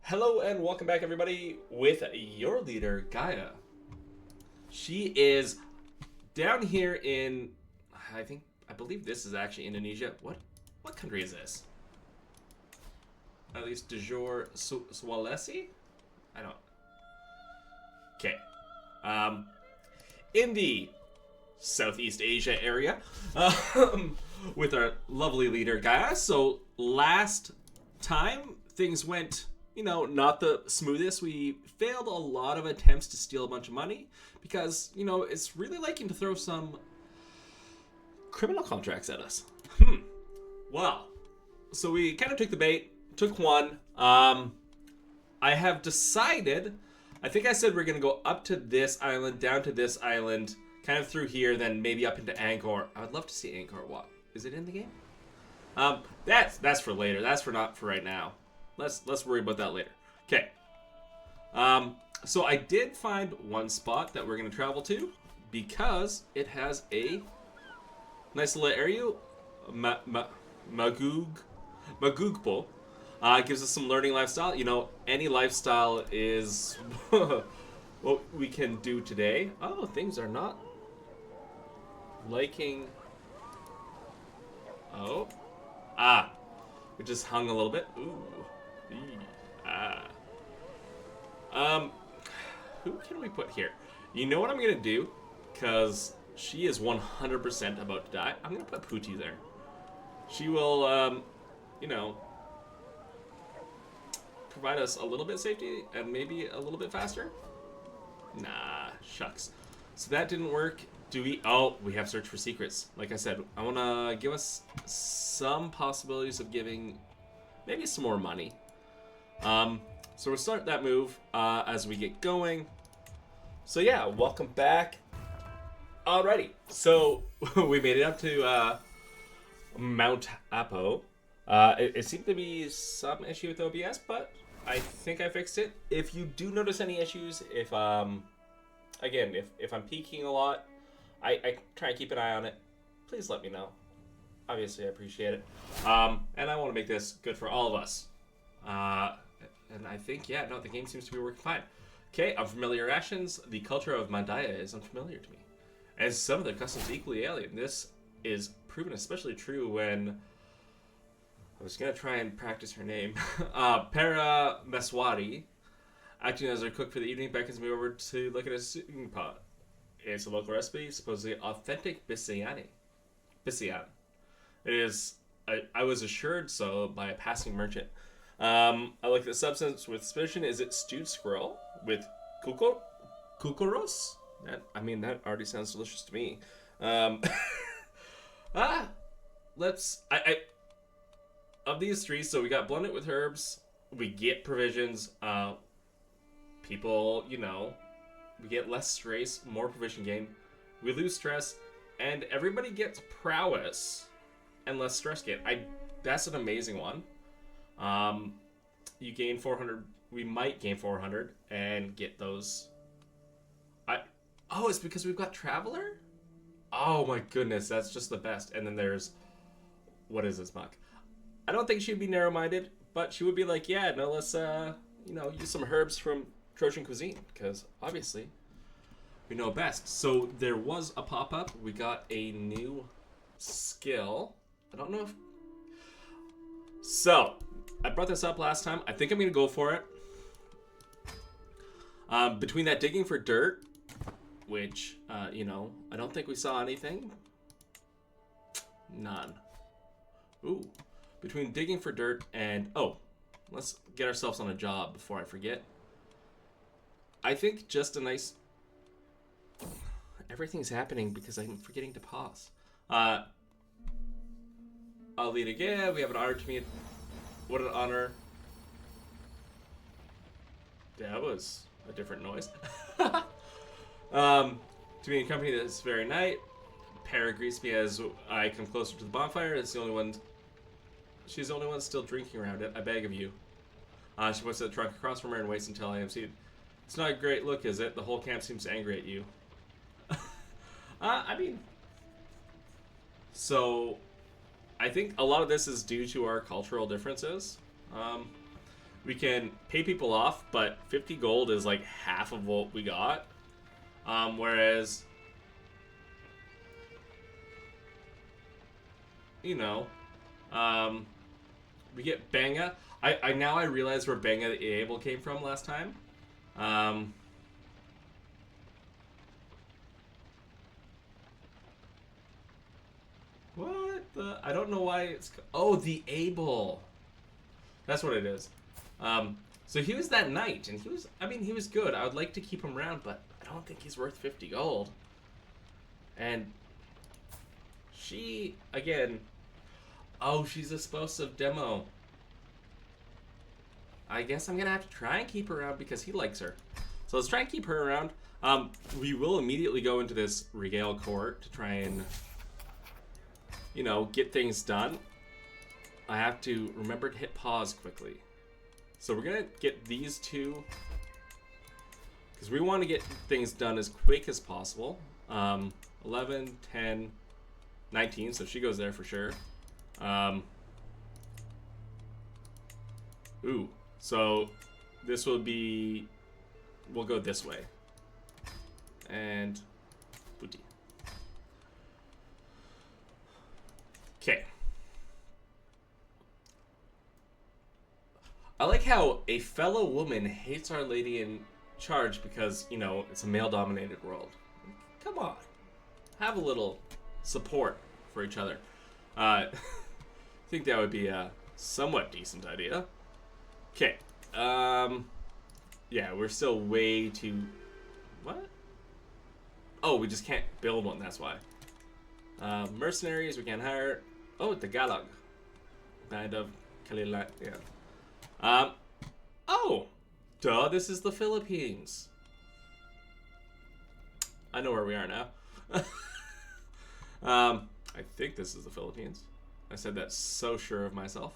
Hello and welcome back, everybody, with your leader, Gaia. She is down here in, I believe this is actually Indonesia. What country is this? At least de jure Sulawesi? I don't. Okay. In the Southeast Asia area, with our lovely leader, Gaia. So last time things went not the smoothest. We failed a lot of attempts to steal a bunch of money because, it's really liking to throw some criminal contracts at us. Well, so we kind of took the bait, took one. I have decided, I think I said we're going to go up to this island, down to this island, kind of through here, then maybe up into Angkor. I would love to see Angkor Wat. Is it in the game? That's for later. That's for not for right now. Let's worry about that later. Okay. So I did find one spot that we're going to travel to because it has a nice little area. Magugpo. Gives us some learning lifestyle. Any lifestyle is what we can do today. Oh, things are not liking. Oh. We just hung a little bit. Ooh. Who can we put here? You know what I'm gonna do? Because she is 100% about to die. I'm gonna put Pooty there. She will, provide us a little bit of safety and maybe a little bit faster. Nah, shucks. So that didn't work. We have search for secrets. Like I said, I want to give us some possibilities of giving maybe some more money. So we'll start that move as we get going. So yeah, welcome back. Alrighty, so we made it up to Mount Apo. It seemed to be some issue with OBS, but I think I fixed it. If you do notice any issues, if I'm peeking a lot, I try and keep an eye on it. Please let me know. Obviously, I appreciate it. And I want to make this good for all of us. And I think, the game seems to be working fine. Okay, unfamiliar actions. The culture of Mandaya is unfamiliar to me. As some of their customs equally alien. This is proven especially true when... I was going to try and practice her name. Para Meswari, acting as our cook for the evening, beckons me over to look at a soup pot. It's a local recipe, supposedly authentic Bisayan. It is... I was assured so by a passing merchant. I look at the substance with suspicion. Is it stewed squirrel with kukoros? That already sounds delicious to me. Of these three, so we got blend it with herbs. We get provisions. People, we get less stress, more provision gain. We lose stress, and everybody gets prowess and less stress gain. That's an amazing one. You gain 400. We might gain 400 and get those. It's because we've got Traveler? Oh my goodness, that's just the best. And then there's, what is this muck? I don't think she'd be narrow-minded, but she would be like, let's, use some herbs from Trojan cuisine, because obviously we know best. So there was a pop-up. We got a new skill. I don't know if... So, I brought this up last time. I think I'm going to go for it. Between that digging for dirt, which, I don't think we saw anything. None. Ooh. Between digging for dirt and... let's get ourselves on a job before I forget. I think just a nice... Everything's happening because I'm forgetting to pause. I'll lead again. We have an honor to meet. What an honor. That was a different noise. To be in company this very night. Para greets me as I come closer to the bonfire. It's the only one... She's the only one still drinking around it. I beg of you. She puts the trunk across from her and waits until I am seated. It's not a great look, is it? The whole camp seems angry at you. So I think a lot of this is due to our cultural differences. we can pay people off, but 50 gold is like half of what we got. Whereas, you know, we get Banga. Now I realize where Banga the Able came from last time. What the? I don't know why it's... Oh, the Able. That's what it is. So he was that knight, and he was... I mean, he was good. I would like to keep him around, but I don't think he's worth 50 gold. And she, again... Oh, she's a explosive demo. I guess I'm going to have to try and keep her around because he likes her. So let's try and keep her around. We will immediately go into this Regale Court to try and, you know, get things done. I have to remember to hit pause quickly. So we're going to get these two, because we want to get things done as quick as possible. 11, 10, 19, so she goes there for sure. Ooh, so this will be, we'll go this way. And booty. Okay. I like how a fellow woman hates Our Lady in Charge because, you know, it's a male-dominated world. Come on. Have a little support for each other. I think that would be a somewhat decent idea. Okay. Yeah, we're still way too... What? Oh, we just can't build one, that's why. Mercenaries, we can't hire... Oh, the Galag. Band of Kalilat, yeah. Oh! Duh, this is the Philippines. I know where we are now. I think this is the Philippines. I said that so sure of myself.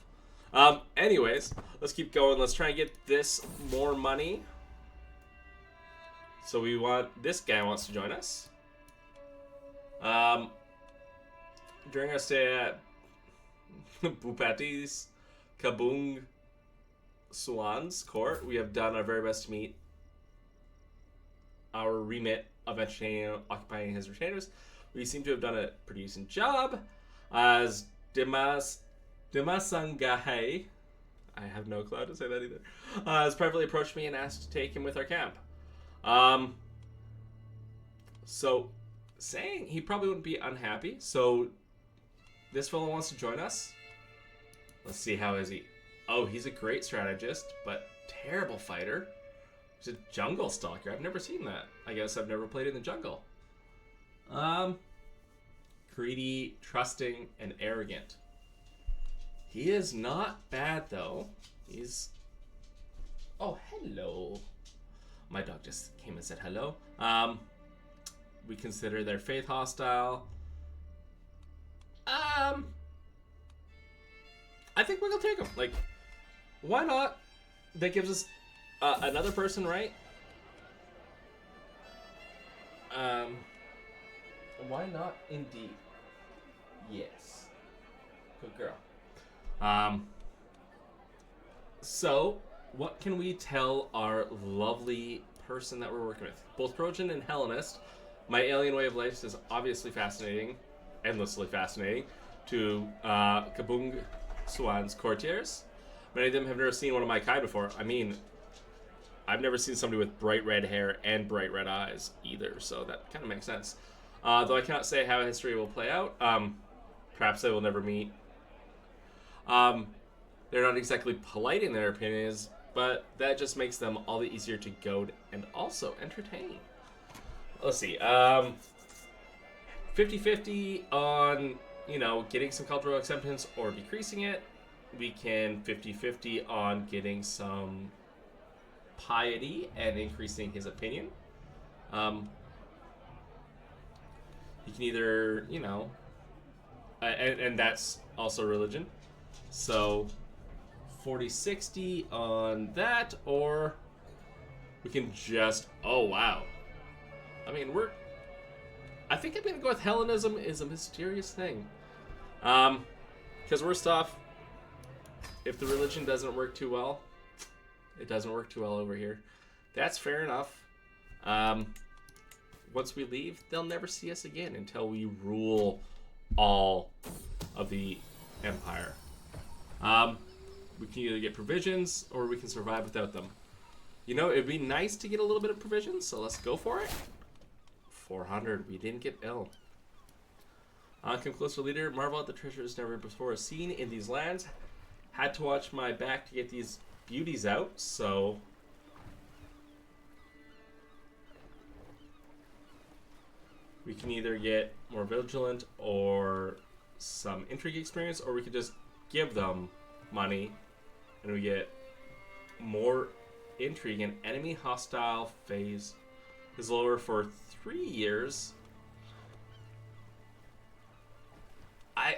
Anyways, let's keep going. Let's try and get this more money. So we want... This guy wants to join us. During our stay at Bupati's Kabung Swan's court, we have done our very best to meet our remit of entertaining and occupying his retainers. We seem to have done a pretty decent job. As Dimasangahe, I have no clue how to say that either, has privately approached me and asked to take him with our camp. So, saying he probably wouldn't be unhappy. So, this fellow wants to join us. Let's see, how is he? Oh, he's a great strategist, but terrible fighter. He's a jungle stalker. I've never seen that. I guess I've never played in the jungle. Greedy, trusting, and arrogant. He is not bad, though. He's... Oh, hello. My dog just came and said hello. We consider their faith hostile. I think we're gonna take him. Like, why not? That gives us another person, right? Why not? Indeed. Yes. Good girl. So, what can we tell our lovely person that we're working with? Both Trojan and Hellenist. My alien way of life is obviously fascinating, endlessly fascinating, to Kabung Swan's courtiers. Many of them have never seen one of my kind before. I mean, I've never seen somebody with bright red hair and bright red eyes either, so that kind of makes sense. Though I cannot say how history will play out. Perhaps they will never meet. They're not exactly polite in their opinions, but that just makes them all the easier to goad and also entertain. Let's see. 50-50 on, you know, getting some cultural acceptance or decreasing it. We can 50-50 on getting some piety and increasing his opinion. He can either, you know, and that's also religion. So 40-60 on that, or we can just, oh wow. I mean, I think I'm gonna go with Hellenism is a mysterious thing. Because worst off, if the religion doesn't work too well, It doesn't work too well over here. That's fair enough. Once we leave, they'll never see us again until we rule all of the empire. We can either get provisions or we can survive without them. You know, it'd be nice to get a little bit of provisions, so let's go for it. 400. We didn't get ill. Come closer, leader. Marvel at the treasures never before seen in these lands. Had to watch my back to get these beauties out, so... we can either get more vigilant or some intrigue experience, or we could just give them money and we get more intrigue. And enemy hostile phase is lower for 3 years.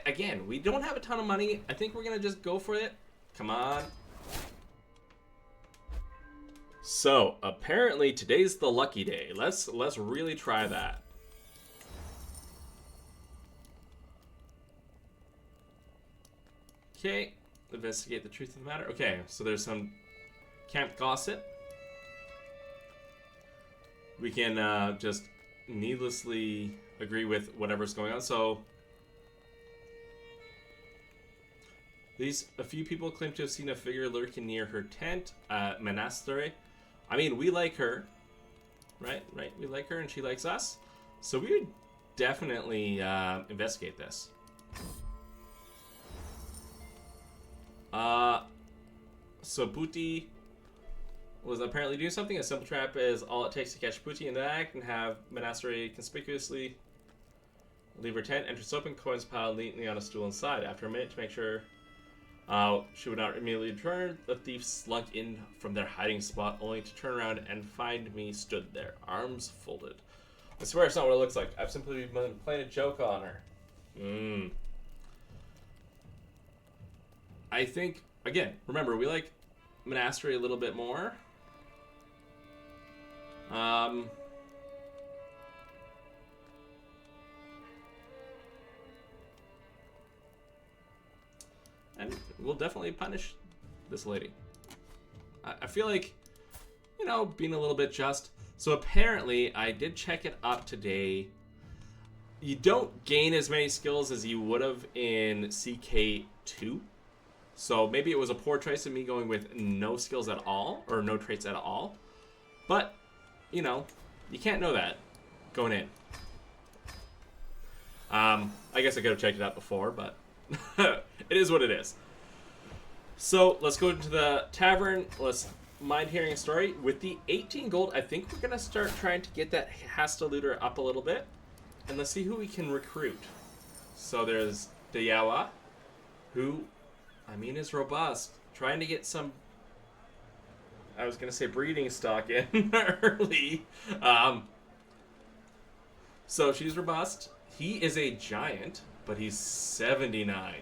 Again, we don't have a ton of money. I think we're gonna just go for it. Come on. So apparently today's the lucky day. Let's really try that. Okay, investigate the truth of the matter. Okay, so there's some camp gossip. We can just needlessly agree with whatever's going on. So a few people claim to have seen a figure lurking near her tent, monastery. I mean, we like her, right? We like her and she likes us. So we would definitely investigate this. So Booty was apparently doing something. A simple trap is all it takes to catch Booty in the act and have Monastery conspicuously leave her tent. Entrance open, coins piled neatly on a stool inside. After a minute to make sure she would not immediately return, the thieves slunk in from their hiding spot only to turn around and find me stood there, arms folded. I swear it's not what it looks like. I've simply been playing a joke on her. I think, again, remember, we like Monastery a little bit more. And we'll definitely punish this lady. I feel like, you know, being a little bit just. So apparently, I did check it up today. You don't gain as many skills as you would have in CK2. So maybe it was a poor choice of me going with no skills at all, or no traits at all. But, you know, you can't know that going in. I guess I could have checked it out before, but it is what it is. So let's go into the tavern. Let's mind hearing a story. With the 18 gold, I think we're going to start trying to get that Hasta looter up a little bit. And let's see who we can recruit. So there's Dayawa, who, I mean, is robust. Trying to get some, I was going to say breeding stock in early. So she's robust. He is a giant, but he's 79.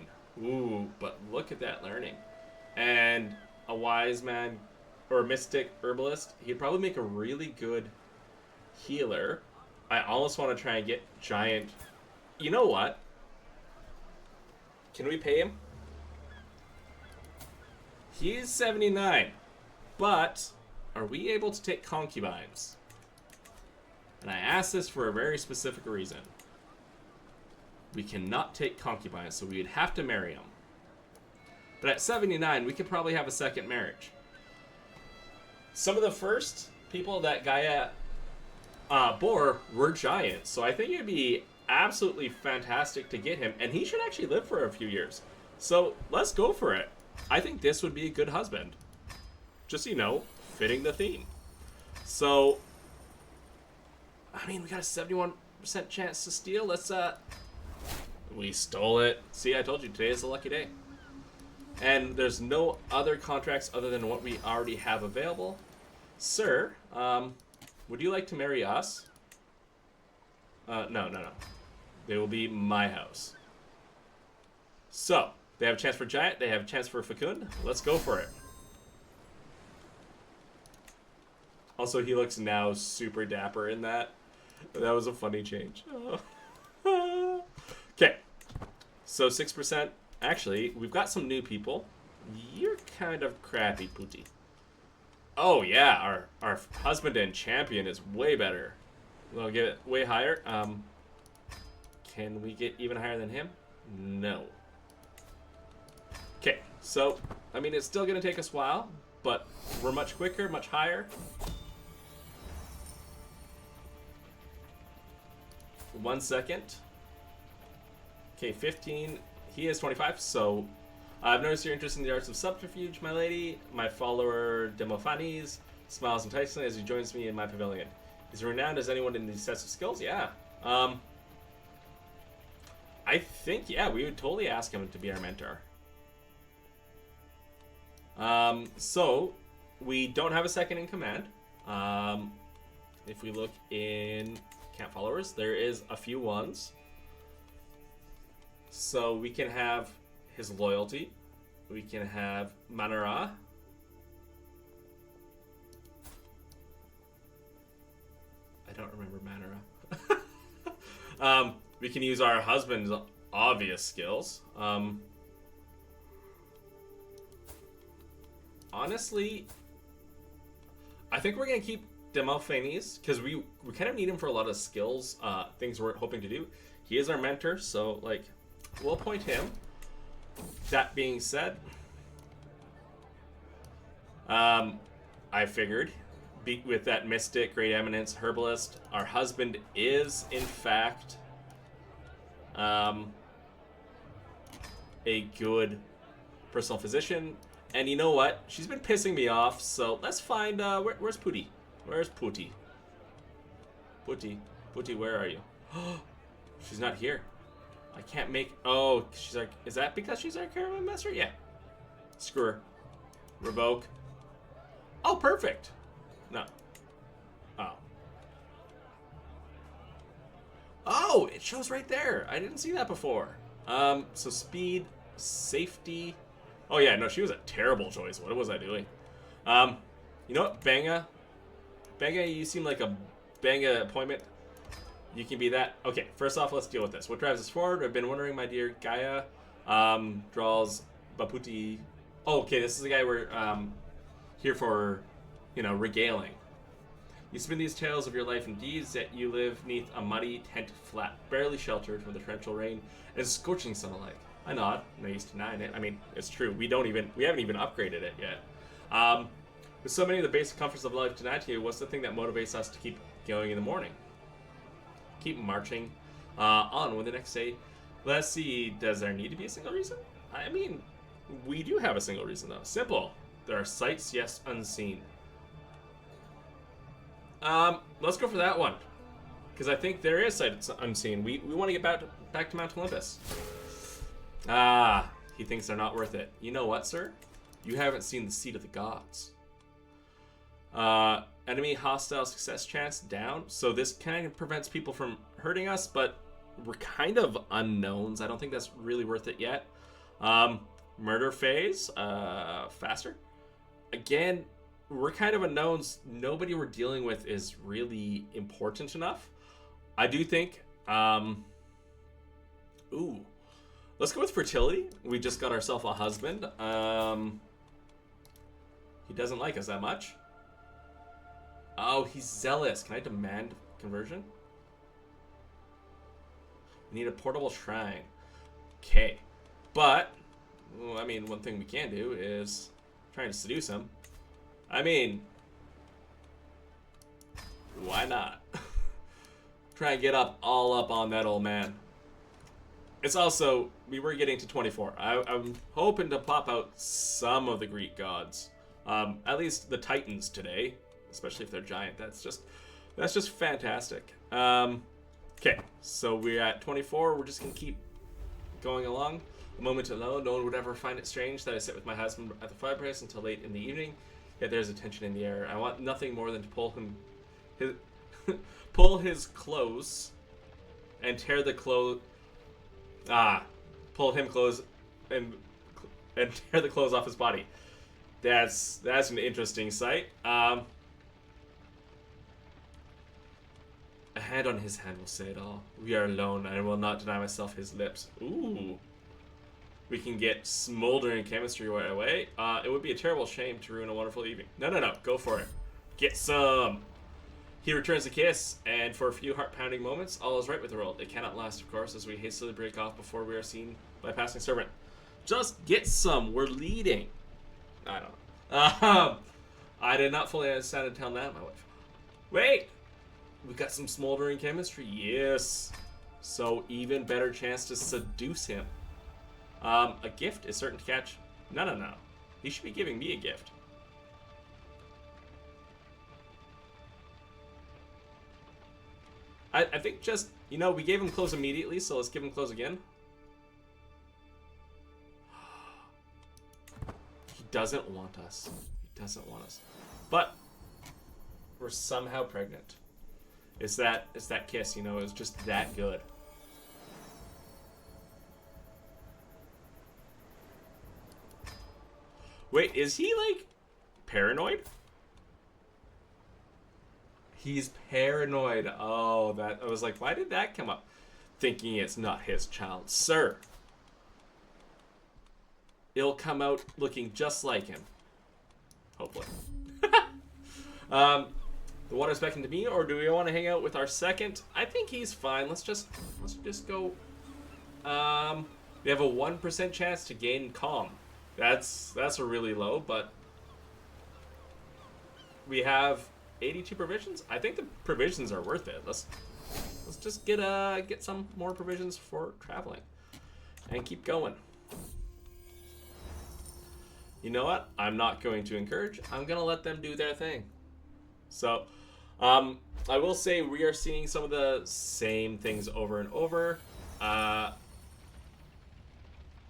Ooh, but look at that learning. And a wise man, or a mystic herbalist, he'd probably make a really good healer. I almost want to try and get giant. You know what? Can we pay him? He's 79. But are we able to take concubines? And I ask this for a very specific reason. We cannot take concubines, so we'd have to marry them. But at 79, we could probably have a second marriage. Some of the first people that Gaia bore were giants, so I think it'd be absolutely fantastic to get him, and he should actually live for a few years. So let's go for it. I think this would be a good husband. Just, you know, fitting the theme. So, I mean, we got a 71% chance to steal. Let's, we stole it. See, I told you, today is a lucky day. And there's no other contracts other than what we already have available. Sir, would you like to marry us? No. They will be my house. So, they have a chance for giant. They have a chance for fecund. Let's go for it. Also, he looks now super dapper in that. That was a funny change. Okay. So 6%. Actually, we've got some new people. You're kind of crappy, Pooty. Oh yeah, our husband and champion is way better. We'll get it way higher. Can we get even higher than him? No. Okay, so I mean it's still gonna take us a while, but we're much quicker, much higher. 1 second. Okay, 15. He is 25, so I've noticed you're interested in the arts of subterfuge, my lady. My follower, Demophanes, smiles enticingly as he joins me in my pavilion. Is he renowned as anyone in these sets of skills? Yeah. I think, yeah, we would totally ask him to be our mentor. So, we don't have a second in command. If we look in camp followers, there is a few ones. So we can have his loyalty. We can have Manara. I don't remember Manara. We can use our husband's obvious skills. Honestly, I think we're going to keep Demophanes because we kind of need him for a lot of skills, things we're hoping to do. He is our mentor, so like we'll appoint him. That being said, I figured with that mystic, great eminence, herbalist, our husband is in fact a good personal physician. And you know what? She's been pissing me off, so let's find, where's Pooty? Where's Pooty? Pooty, where are you? She's not here. I can't make, oh, she's like, is that because she's our caravan master? Yeah. Screw her. Revoke. Oh, perfect. No. Oh. Oh, it shows right there. I didn't see that before. So speed, safety. Oh yeah, no, she was a terrible choice. What was I doing? You know what, Banga, you seem like a Banga appointment. You can be that. Okay, first off, let's deal with this. What drives us forward? I've been wondering, my dear Gaia. Draws Baputi. Oh, okay, this is the guy we're here for, you know, regaling. You spin these tales of your life and deeds, yet you live neath a muddy tent flat, barely sheltered from the torrential rain and scorching sun alike. I nod. No use denying it. I mean, it's true. We haven't even upgraded it yet. With so many of the basic comforts of life denied to you, what's the thing that motivates us to keep going in the morning? Keep marching on with the next day. Let's see. Does there need to be a single reason? I mean, we do have a single reason though. Simple. There are sights, yes, unseen. Let's go for that one, because I think there is sights unseen. We want to get back to Mount Olympus. Ah, he thinks they're not worth it. You know what, sir? You haven't seen the seat of the gods. Enemy hostile success chance down. So this kind of prevents people from hurting us, but we're kind of unknowns. I don't think that's really worth it yet. Murder phase, faster. Again, we're kind of unknowns. Nobody we're dealing with is really important enough. I do think, ooh. Let's go with fertility. We just got ourselves a husband. He doesn't like us that much. Oh, he's zealous. Can I demand conversion? We need a portable shrine. Okay. But, well, I mean, one thing we can do is trying to seduce him. I mean, why not? Try and get all up on that old man. It's also, we were getting to 24. I'm hoping to pop out some of the Greek gods. At least the Titans today, especially if they're giant. That's just fantastic. Okay, so we're at 24. We're just going to keep going along. A moment alone, no one would ever find it strange that I sit with my husband at the fireplace until late in the evening. Yet there's a tension in the air. I want nothing more than to pull his clothes and tear the clothes. Pull him clothes and tear the clothes off his body. That's an interesting sight. A hand on his hand will say it all. We are alone, and I will not deny myself his lips. Ooh. We can get smoldering chemistry right away. It would be a terrible shame to ruin a wonderful evening. No. Go for it. Get some. He returns a kiss, and for a few heart-pounding moments, all is right with the world. It cannot last, of course, as we hastily break off before we are seen by a passing servant. Just get some. We're leading. I don't know. I did not fully understand until now, my wife. Wait! We got some smoldering chemistry. Yes. So even better chance to seduce him. A gift is certain to catch. No. He should be giving me a gift. I think just, we gave him clothes immediately, so let's give him clothes again. He doesn't want us. But we're somehow pregnant. It's that kiss, it's just that good. Wait, is he paranoid? He's paranoid. Oh, I was like, why did that come up? Thinking it's not his child. Sir. It'll come out looking just like him. Hopefully. The water's beckoning to me, or do we want to hang out with our second? I think he's fine. Let's just go. We have a 1% chance to gain calm. That's a really low, but we have 82 provisions. I think the provisions are worth it. Let's just get some more provisions for traveling and keep going. You know what? I'm not going to encourage. I'm gonna let them do their thing. So, I will say we are seeing some of the same things over and over.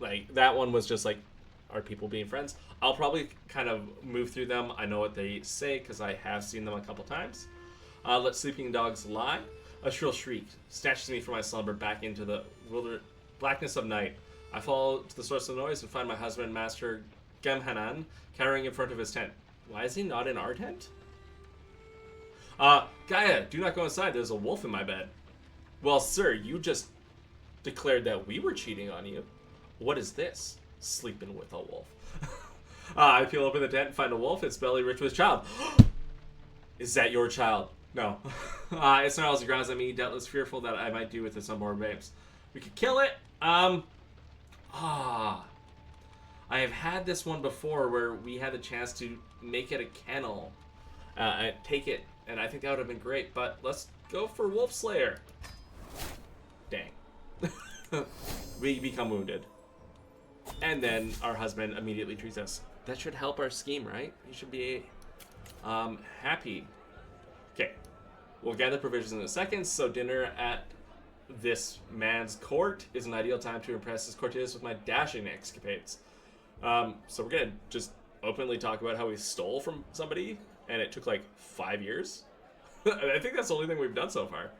Like that one was just like, are people being friends? I'll probably kind of move through them. I know what they say because I have seen them a couple times. Let sleeping dogs lie. A shrill shriek snatches me from my slumber back into the blackness of night. I fall to the source of the noise and find my husband, Master Gemhanan, cowering in front of his tent. Why is he not in our tent? Gaia, do not go inside. There's a wolf in my bed. Well, sir, you just declared that we were cheating on you. What is this? Sleeping with a wolf. I peel open the tent and find a wolf. Its belly rich with child. Is that your child? No. It snarls and growls at me, doubtless fearful that I might do with its unborn babes. We could kill it. I have had this one before where we had the chance to make it a kennel. And take it, and I think that would have been great, but let's go for Wolf Slayer. Dang. We become wounded. And then our husband immediately treats us. That should help our scheme, right? You should be happy. Okay. We'll gather provisions in a second, so dinner at this man's court is an ideal time to impress his courtiers with my dashing escapades. So we're going to just openly talk about how we stole from somebody, and it took like 5 years. I think that's the only thing we've done so far.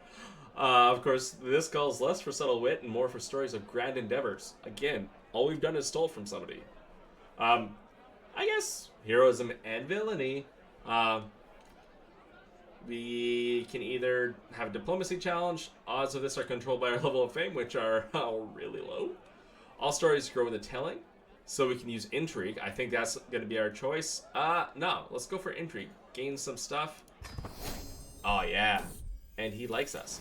Of course, this calls less for subtle wit and more for stories of grand endeavors. Again, all we've done is stole from somebody. I guess heroism and villainy. We can either have a diplomacy challenge. Odds of this are controlled by our level of fame, which are really low. All stories grow in the telling, so we can use intrigue. I think that's going to be our choice. No, let's go for intrigue. Gain some stuff. Oh, yeah. And he likes us.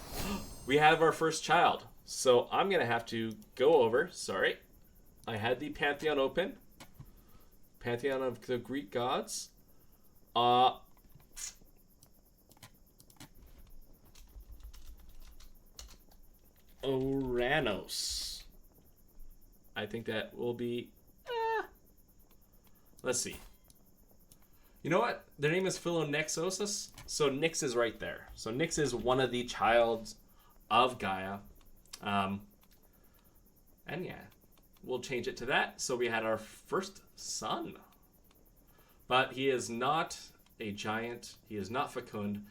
We have our first child. So I'm going to have to go over. Sorry. I had the Pantheon open. Pantheon of the Greek gods. Oranos. I think that will be... let's see. You know what? Their name is Philonexosus. So Nyx is right there. So Nyx is one of the childs of Gaia. And yeah, we'll change it to that. So we had our first son. But he is not a giant. He is not fecund.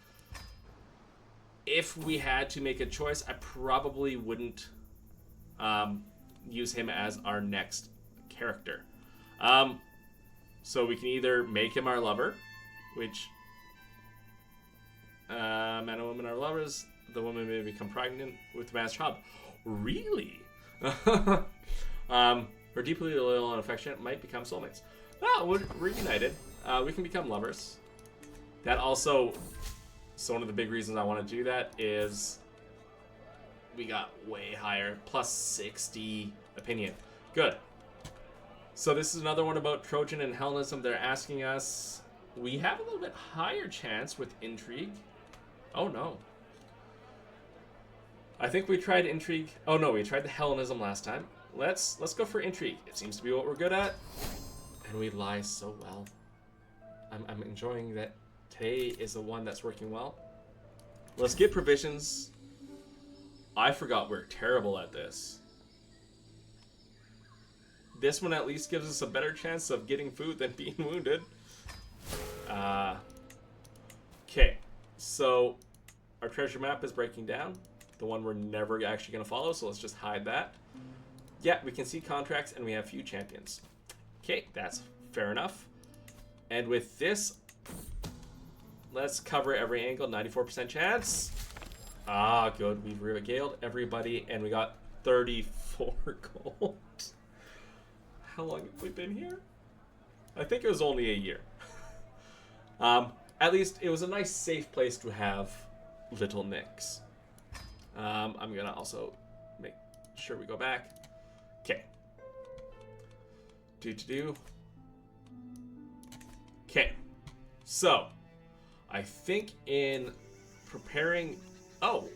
If we had to make a choice, I probably wouldn't use him as our next character. So we can either make him our lover, which man and woman are lovers. The woman may become pregnant with the man's child. Really? or deeply loyal and affectionate might become soulmates. Oh, we're reunited. We can become lovers. That also, so one of the big reasons I want to do that is we got way higher, plus 60 opinion. Good. So this is another one about Trojan and Hellenism. They're asking us, we have a little bit higher chance with intrigue. Oh no. I think we tried intrigue. Oh no, we tried the Hellenism last time. Let's go for intrigue. It seems to be what we're good at. And we lie so well. I'm enjoying that today is the one that's working well. Let's get provisions. I forgot we're terrible at this. This one at least gives us a better chance of getting food than being wounded. Okay, so our treasure map is breaking down. The one we're never actually going to follow, so let's just hide that. Yeah, we can see contracts and we have few champions. Okay, that's fair enough. And with this, let's cover every angle, 94% chance. Ah, good. We've regaled everybody and we got 34 gold. How long have we been here? I think it was only a year. At least it was a nice, safe place to have little nicks. I'm gonna also make sure we go back. Okay. Okay. So, I think in preparing... Oh.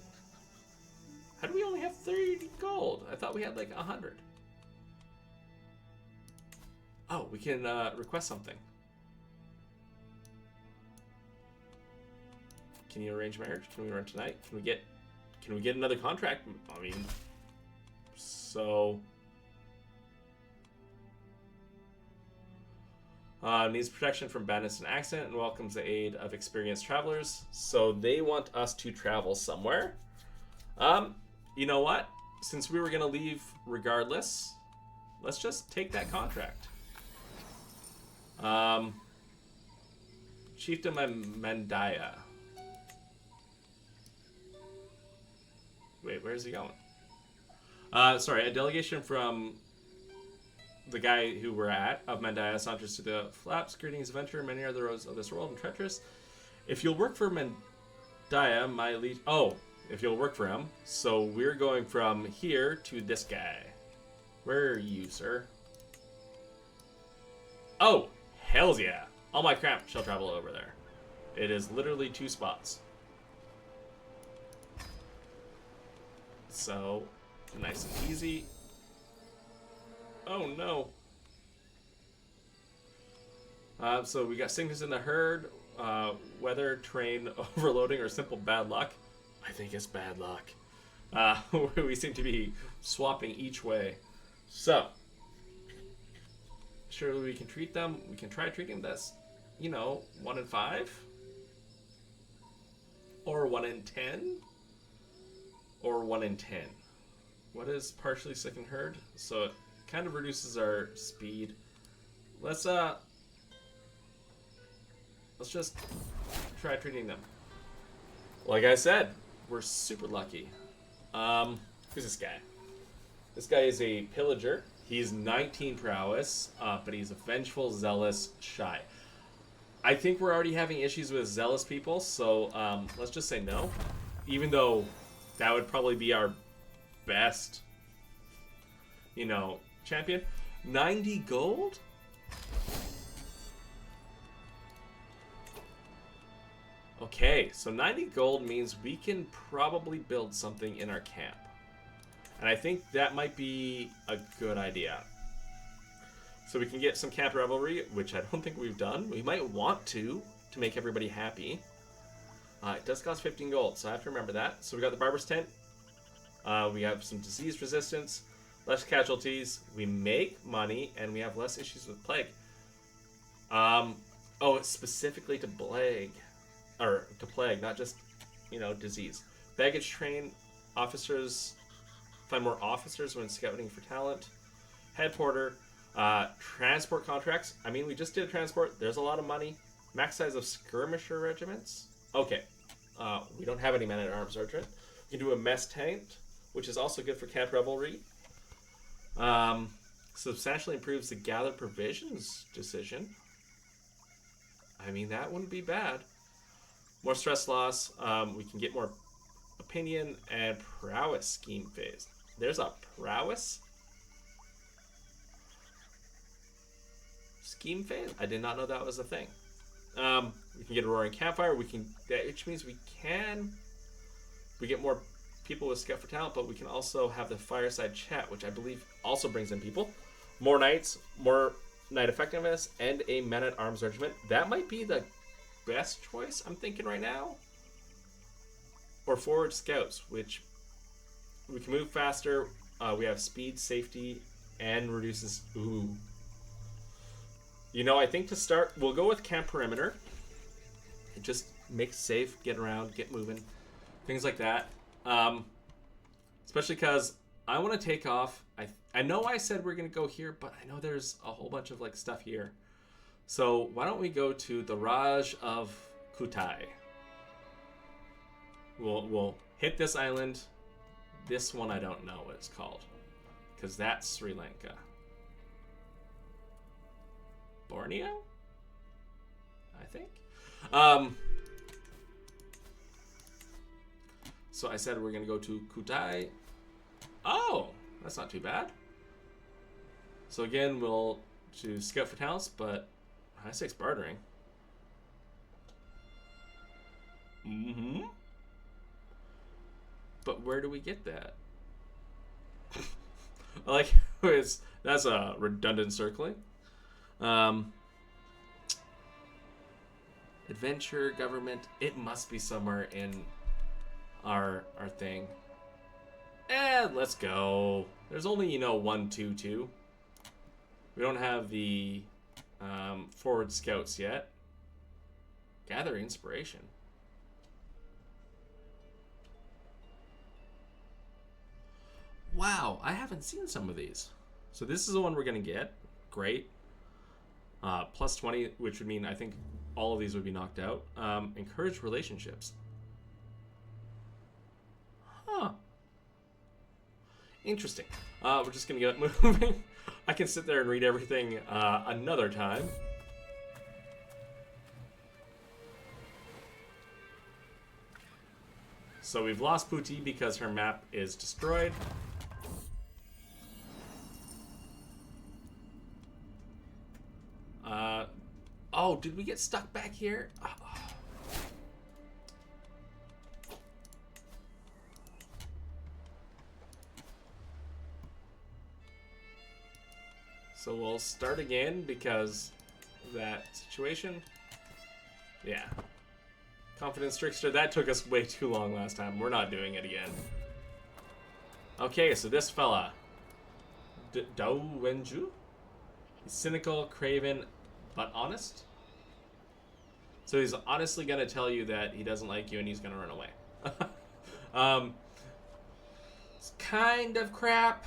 How do we only have 30 gold? I thought we had like 100. Oh, we can request something. Can you arrange marriage? Can we run tonight? Can we get another contract? I mean, so needs protection from badness and accident and welcomes the aid of experienced travelers. So they want us to travel somewhere. You know what? Since we were gonna leave regardless, let's just take that contract. Chieftain Mandaya. Wait, where is he going? Sorry, a delegation from the guy who we're at, of Mandaya, saunters to the flaps. Greetings, adventurer. Many are the roads of this world and treacherous. If you'll work for Mandaya, my liege... Oh, if you'll work for him. So we're going from here to this guy. Where are you, sir? Oh, hells yeah. All my crap shall travel over there. It is literally 2 spots. So, nice and easy. Oh no. So we got sickness in the herd, weather, terrain overloading, or simple bad luck. I think it's bad luck. We seem to be swapping each way. So, surely we can treat them. We can try treating them. That's, 1 in 5? Or 1 in 10? Or 1 in 10? What is partially sickened herd? So it kind of reduces our speed. Let's just try treating them. Like I said, we're super lucky. Who's this guy? This guy is a pillager. He's 19 prowess, but he's a vengeful, zealous, shy. I think we're already having issues with zealous people, so let's just say no. Even though that would probably be our best, champion. 90 gold? Okay, so 90 gold means we can probably build something in our camp. And I think that might be a good idea. So we can get some camp revelry, which I don't think we've done. We might want to make everybody happy. It does cost 15 gold, so I have to remember that. So we got the barber's tent. We have some disease resistance, less casualties. We make money, and we have less issues with plague. Oh, it's specifically to plague, not just, disease. Baggage train officers. Find more officers when scouting for talent. Head porter. Transport contracts. I mean, we just did transport. There's a lot of money. Max size of skirmisher regiments. Okay. We don't have any men-at-arms regiment. We can do a mess tent, which is also good for camp revelry. Substantially improves the gather provisions decision. I mean, that wouldn't be bad. More stress loss. We can get more opinion and prowess scheme phase. There's a prowess scheme phase? I did not know that was a thing. We can get a roaring campfire. Which means we get more people with scout for talent, but we can also have the fireside chat, which I believe also brings in people. More knights, more knight effectiveness, and a men-at-arms regiment. That might be the best choice I'm thinking right now. Or forward scouts, which we can move faster. We have speed, safety, and reduces. Ooh. You know, I think to start, we'll go with camp perimeter. It just makes safe, get around, get moving, things like that. Especially because I want to take off. I know I said we're gonna go here, but I know there's a whole bunch of like stuff here. So why don't we go to the Raj of Kutai? We'll hit this island. This one I don't know what it's called, because that's Sri Lanka. Borneo, I think. So I said we're gonna go to Kutai. Oh, that's not too bad. So again, we'll do scout for talents, but high stakes bartering. Mm-hmm. But where do we get that? Like, that's a redundant circling. Adventure, government. It must be somewhere in our thing. Let's go. There's only 1, 2, 2. We don't have the forward scouts yet. Gather inspiration. Wow, I haven't seen some of these. So this is the one we're gonna get. Great. Plus 20, which would mean I think all of these would be knocked out. Encourage relationships. Huh. Interesting. We're just gonna get moving. I can sit there and read everything another time. So we've lost Puti because her map is destroyed. Oh, did we get stuck back here? Oh. So we'll start again because of that situation. Yeah. Confidence Trickster, that took us way too long last time. We're not doing it again. Okay, so this fella. Dao Wenju? He's cynical, craven, but honest. So he's honestly gonna tell you that he doesn't like you and he's gonna run away. It's kind of crap.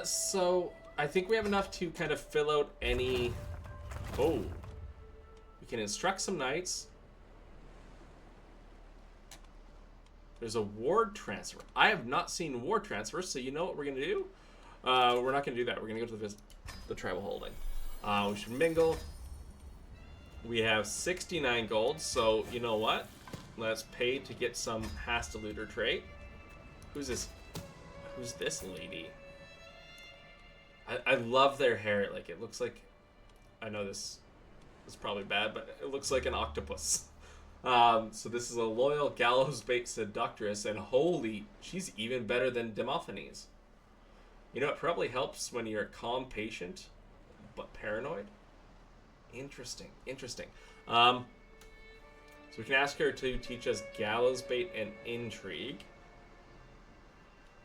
So I think we have enough to kind of fill out any. Oh, we can instruct some knights. There's a ward transfer. I have not seen ward transfers, so you know what we're gonna do. We're not gonna do that. We're gonna go to the tribal holding. We should mingle. We have 69 gold, so you know what? Let's pay to get some Hasta-Looter trait. Who's this? Who's this lady? I love their hair. Like, it looks like... I know this is probably bad, but it looks like an octopus. So this is a loyal gallows bait seductress, and holy, she's even better than Demosthenes. You know, it probably helps when you're a calm patient, but paranoid. Interesting. So we can ask her to teach us gallows bait and intrigue.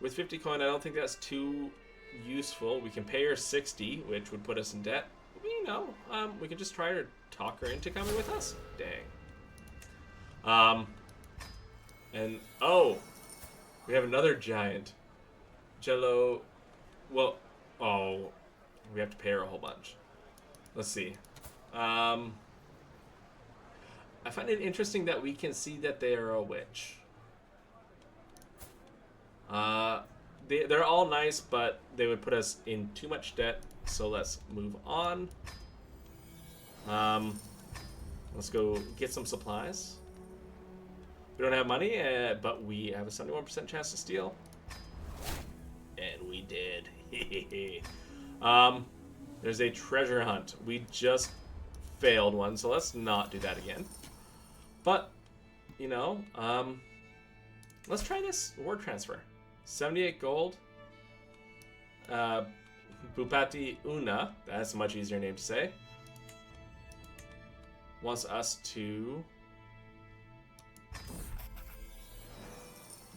With 50 coin, I don't think that's too useful. We can pay her 60, which would put us in debt. You know, we can just try to talk her into coming with us. Dang. And oh, we have another giant. Jello. Well, oh, we have to pay her a whole bunch. Let's see. I find it interesting that we can see that they are a witch. they're all nice, but they would put us in too much debt. So let's move on. Let's go get some supplies. We don't have money, but we have a 71% chance to steal. And we did. There's a treasure hunt. We just failed one, so let's not do that again. But, you know, let's try this ward transfer. 78 gold. Bupati Una, that's a much easier name to say, wants us to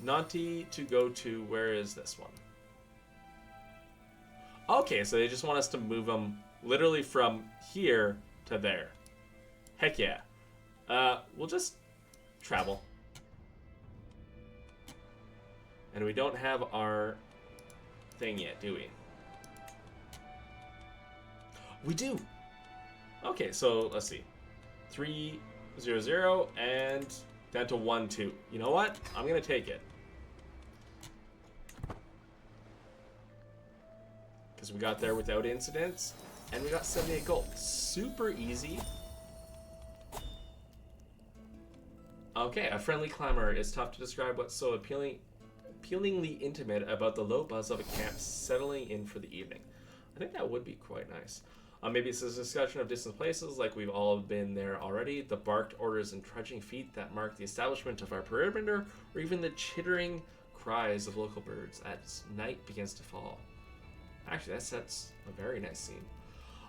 Nanti to go to, where is this one? Okay, so they just want us to move them literally from here to there. Heck yeah. We'll just travel. And we don't have our thing yet, do we? We do. Okay, so let's see. 300 and down to 12. You know what? I'm gonna take it. Because we got there without incidents, and we got 78 gold. Super easy. Okay, a friendly clamor. It's tough to describe what's so appealingly intimate about the low buzz of a camp settling in for the evening. I think that would be quite nice. Maybe it's a discussion of distant places, like we've all been there already, the barked orders and trudging feet that mark the establishment of our perimeter, or even the chittering cries of local birds as night begins to fall. Actually, that sets a very nice scene.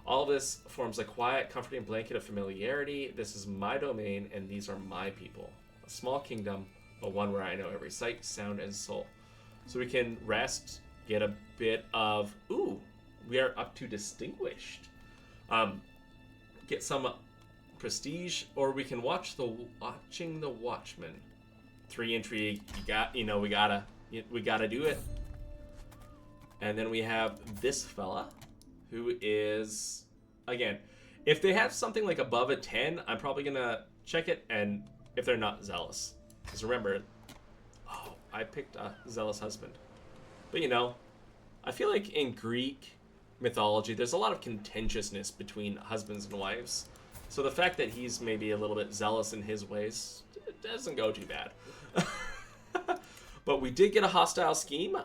All this forms a quiet, comforting blanket of familiarity. This is my domain, and these are my people. A small kingdom, but one where I know every sight, sound, and soul. So we can rest, get a bit of... Ooh, we are up to distinguished. Get some prestige, or we can watch watching the Watchmen. 3 intrigue. We gotta do it. And then we have this fella, who is, again, if they have something like above a 10, I'm probably gonna check it, and if they're not zealous, because remember, I picked a zealous husband. But you know, I feel like in Greek mythology, there's a lot of contentiousness between husbands and wives. So the fact that he's maybe a little bit zealous in his ways, it doesn't go too bad. But we did get a hostile scheme.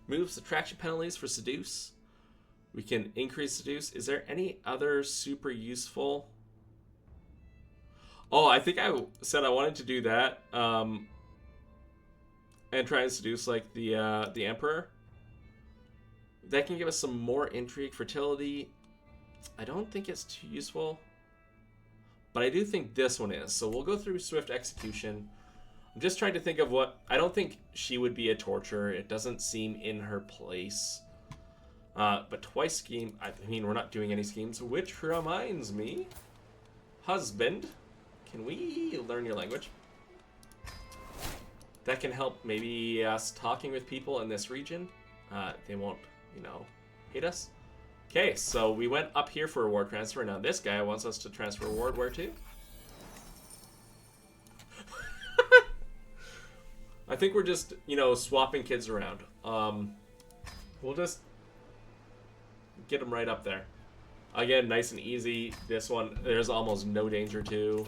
Moves, attraction penalties for seduce. We can increase seduce. Is there any other super useful? Oh, I think I said I wanted to do that. And try and seduce like the emperor. That can give us some more intrigue, fertility. I don't think it's too useful, but I do think this one is. So we'll go through swift execution. I'm just trying to think of what... I don't think she would be a torturer. It doesn't seem in her place. But twice scheme... I mean, we're not doing any schemes, which reminds me... Husband, can we learn your language? That can help maybe us talking with people in this region. They won't, hate us. Okay, so we went up here for a ward transfer. Now this guy wants us to transfer a ward where to? I think we're just, swapping kids around. We'll just get them right up there. Again, nice and easy. This one, there's almost no danger to.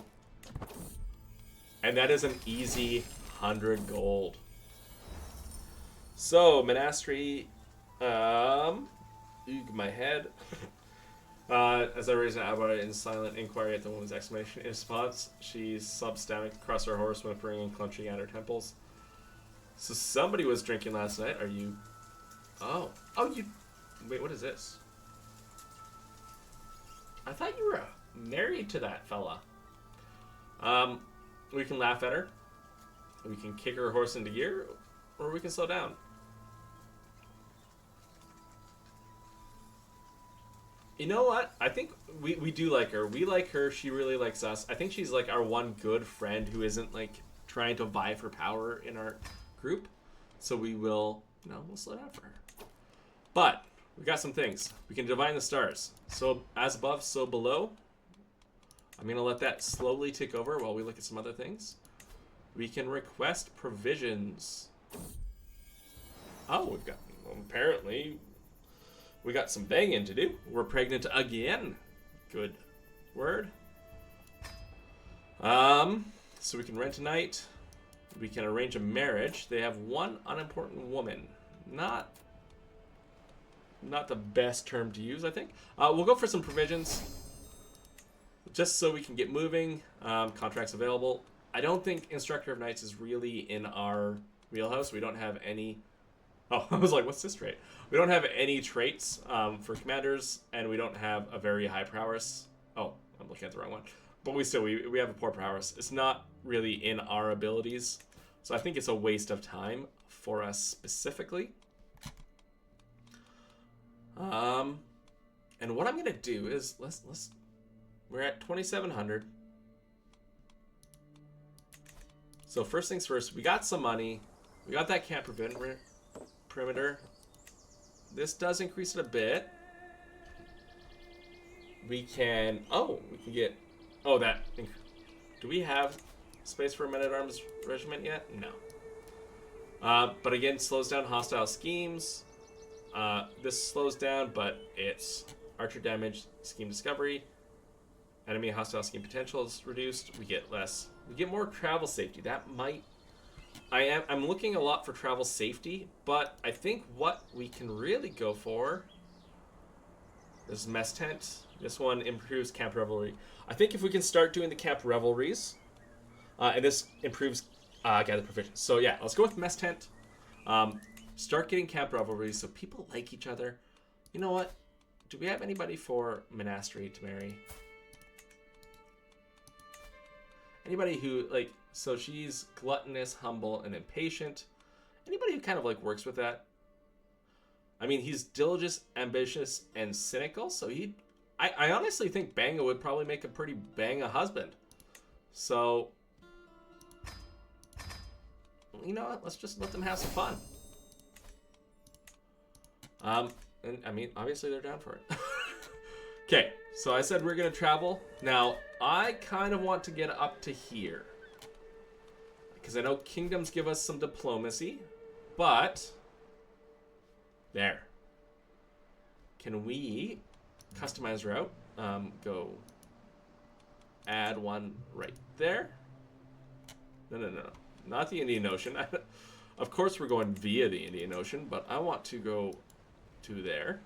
And that is an easy 100 gold. So, monastery, my head. As I raised an eyebrow in silent inquiry at the woman's exclamation, in response, she substammered across her horse, whimpering and clenching at her temples. So somebody was drinking last night. Are you? Oh, you. Wait, what is this? I thought you were married to that fella. We can laugh at her. We can kick her horse into gear, or we can slow down. You know what? I think we do like her. We like her. She really likes us. I think she's like our one good friend who isn't like trying to vie for power in our group. So we will, we'll slow down for her. But we got some things. We can divine the stars. So as above, so below. I'm going to let that slowly tick over while we look at some other things. We can request provisions. Oh, apparently, we got some banging to do. We're pregnant again. Good word. So we can rent a night. We can arrange a marriage. They have one unimportant woman. Not the best term to use, I think. We'll go for some provisions. Just so we can get moving. Contracts available. I don't think Instructor of Knights is really in our wheelhouse. We don't have any... Oh, I was like, what's this trait? We don't have any traits for commanders, and we don't have a very high prowess. Oh, I'm looking at the wrong one. But we have a poor prowess. It's not really in our abilities. So I think it's a waste of time for us specifically. And what I'm going to do is, we're at 2,700. So first things first, we got some money. We got that camp perimeter. This does increase it a bit. We can get, do we have space for a men-at-arms regiment yet? No. But again, slows down hostile schemes. This slows down, but it's archer damage, scheme discovery, enemy hostile scheme potential is reduced. We get less. We get more travel safety. That might. I'm looking a lot for travel safety, but I think what we can really go for is mess tent. This one improves camp revelry. I think if we can start doing the camp revelries, and this improves gather provisions. So yeah, let's go with mess tent. Start getting camp revelries so people like each other. You know what? Do we have anybody for monastery to marry? Anybody who, like, so she's gluttonous, humble, and impatient. Anybody who kind of, like, works with that? I mean, he's diligent, ambitious, and cynical, so I honestly think Banga would probably make a pretty Banga husband. So, you know what? Let's just let them have some fun. And I mean, obviously they're down for it. Okay, so I said we're gonna travel. Now, I kind of want to get up to here. Because I know kingdoms give us some diplomacy, but there. Can we customize route? Go add one right there. No. Not the Indian Ocean. Of course we're going via the Indian Ocean, but I want to go to there.